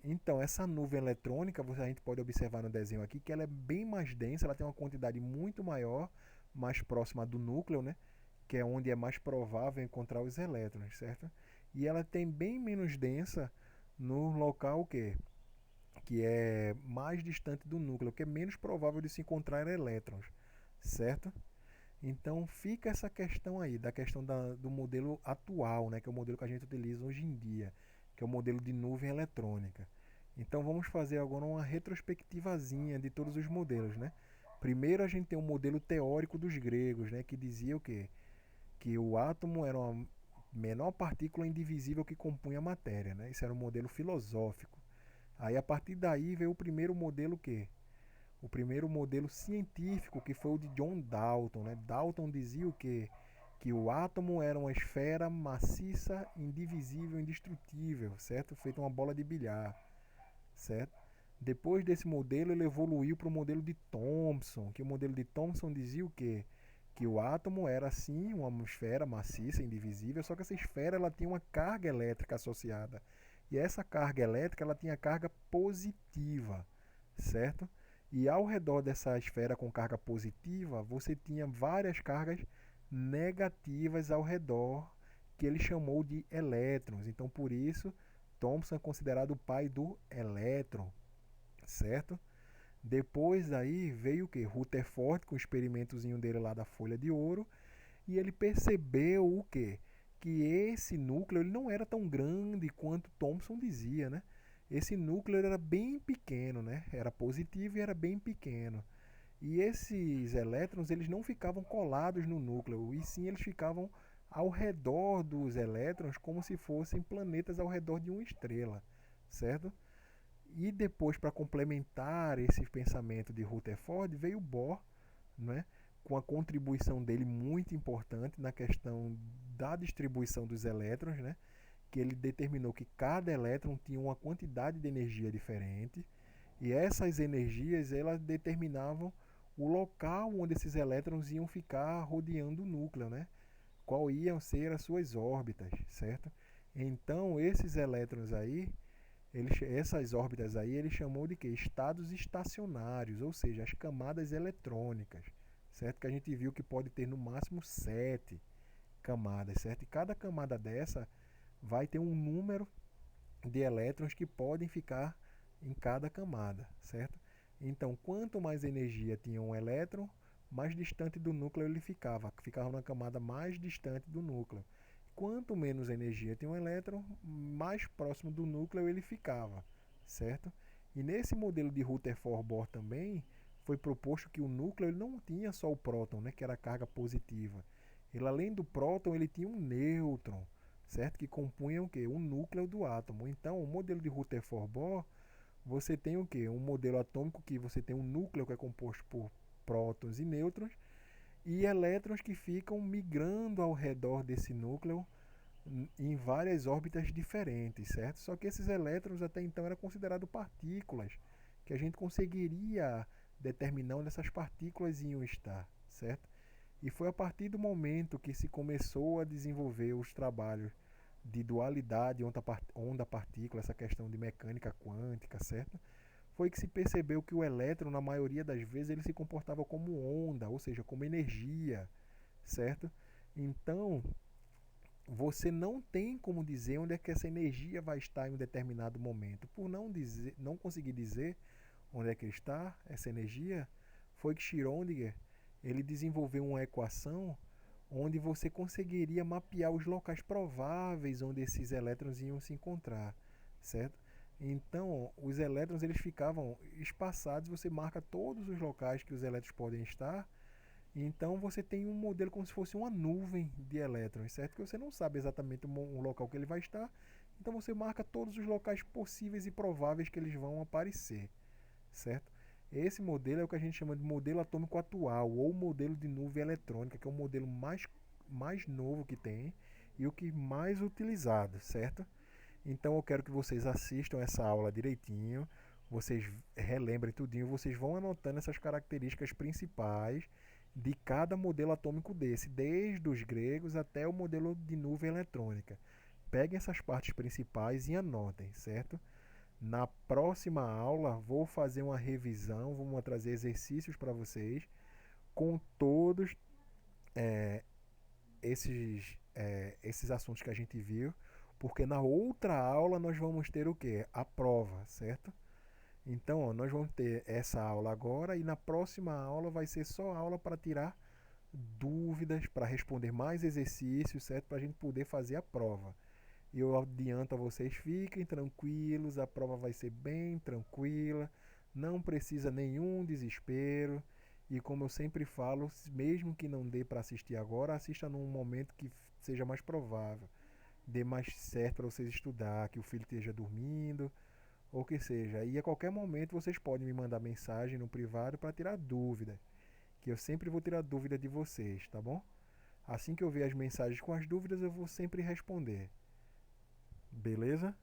Então, essa nuvem eletrônica, a gente pode observar no desenho aqui que ela é bem mais densa, ela tem uma quantidade muito maior, mais próxima do núcleo, né? Que é onde é mais provável encontrar os elétrons, certo? E ela tem bem menos densa no local que é mais distante do núcleo, que é menos provável de se encontrar elétrons, certo? Então fica essa questão aí, da questão do modelo atual, né, que é o modelo que a gente utiliza hoje em dia, que é o modelo de nuvem eletrônica. Então vamos fazer agora uma retrospectivazinha de todos os modelos, né? Primeiro a gente tem o modelo teórico dos gregos, né, que dizia o quê? Que o átomo era uma menor partícula indivisível que compunha a matéria, né? Esse era um modelo filosófico. Aí a partir daí veio o primeiro modelo que o primeiro modelo científico, que foi o de John Dalton. Né? Dalton dizia o quê? Que o átomo era uma esfera maciça, indivisível, indestrutível, certo? Feita uma bola de bilhar, certo? Depois desse modelo, ele evoluiu para o modelo de Thomson, que o modelo de Thomson dizia o quê? Que o átomo era sim uma esfera maciça, indivisível, só que essa esfera ela tinha uma carga elétrica associada. E essa carga elétrica ela tinha carga positiva, certo? E ao redor dessa esfera com carga positiva, você tinha várias cargas negativas ao redor, que ele chamou de elétrons. Então, por isso, Thomson é considerado o pai do elétron, certo? Depois daí veio o que? Rutherford com o experimentozinho dele lá da folha de ouro, e ele percebeu o que? Que esse núcleo ele não era tão grande quanto Thomson dizia, né? Esse núcleo era bem pequeno, né? Era positivo e era bem pequeno. E esses elétrons eles não ficavam colados no núcleo, e sim eles ficavam ao redor dos elétrons como se fossem planetas ao redor de uma estrela, certo? E depois, para complementar esse pensamento de Rutherford, veio Bohr, né, com a contribuição dele muito importante na questão da distribuição dos elétrons, né, que ele determinou que cada elétron tinha uma quantidade de energia diferente, e essas energias elas determinavam o local onde esses elétrons iam ficar rodeando o núcleo, né? Qual iam ser as suas órbitas, certo? Então, esses elétrons aí, essas órbitas aí, ele chamou de quê? Estados estacionários, ou seja, as camadas eletrônicas, certo? Que a gente viu que pode ter no máximo 7 camadas, certo? E cada camada dessa vai ter um número de elétrons que podem ficar em cada camada, certo? Então, quanto mais energia tinha um elétron, mais distante do núcleo ele ficava na camada mais distante do núcleo. Quanto menos energia tinha um elétron, mais próximo do núcleo ele ficava, certo? E nesse modelo de Rutherford-Bohr também foi proposto que o núcleo ele não tinha só o próton, né, que era a carga positiva. Ele, além do próton, ele tinha um nêutron, certo? Que compunha o quê? O núcleo do átomo. Então, o modelo de Rutherford-Bohr, você tem o quê? Um modelo atômico que você tem um núcleo que é composto por prótons e nêutrons e elétrons que ficam migrando ao redor desse núcleo em várias órbitas diferentes, certo? Só que esses elétrons até então eram considerados partículas, que a gente conseguiria determinar onde essas partículas iam estar, certo? E foi a partir do momento que se começou a desenvolver os trabalhos de dualidade onda-partícula, essa questão de mecânica quântica, certo? Foi que se percebeu que o elétron, na maioria das vezes, ele se comportava como onda, ou seja, como energia, certo? Então, você não tem como dizer onde é que essa energia vai estar em um determinado momento. Por não conseguir dizer onde é que está essa energia, foi que Schrödinger ele desenvolveu uma equação onde você conseguiria mapear os locais prováveis onde esses elétrons iam se encontrar, certo? Então, os elétrons eles ficavam espaçados, você marca todos os locais que os elétrons podem estar. Então você tem um modelo como se fosse uma nuvem de elétrons, certo? Que você não sabe exatamente o local que ele vai estar. Então você marca todos os locais possíveis e prováveis que eles vão aparecer, certo? Esse modelo é o que a gente chama de modelo atômico atual ou modelo de nuvem eletrônica, que é o modelo mais novo que tem e o que mais utilizado, certo? Então eu quero que vocês assistam essa aula direitinho, vocês relembrem tudinho, vocês vão anotando essas características principais de cada modelo atômico desse, desde os gregos até o modelo de nuvem eletrônica. Peguem essas partes principais e anotem, certo? Na próxima aula vou fazer uma revisão, vou trazer exercícios para vocês com todos esses assuntos que a gente viu, porque na outra aula nós vamos ter o que? A prova, certo? Então, ó, nós vamos ter essa aula agora e na próxima aula vai ser só aula para tirar dúvidas, para responder mais exercícios, certo? Para a gente poder fazer a prova. E eu adianto a vocês, fiquem tranquilos, a prova vai ser bem tranquila, não precisa nenhum desespero. E como eu sempre falo, mesmo que não dê para assistir agora, assista num momento que seja mais provável, dê mais certo para vocês estudar, que o filho esteja dormindo, ou que seja. E a qualquer momento vocês podem me mandar mensagem no privado para tirar dúvida, que eu sempre vou tirar dúvida de vocês, tá bom? Assim que eu ver as mensagens com as dúvidas, eu vou sempre responder. Beleza?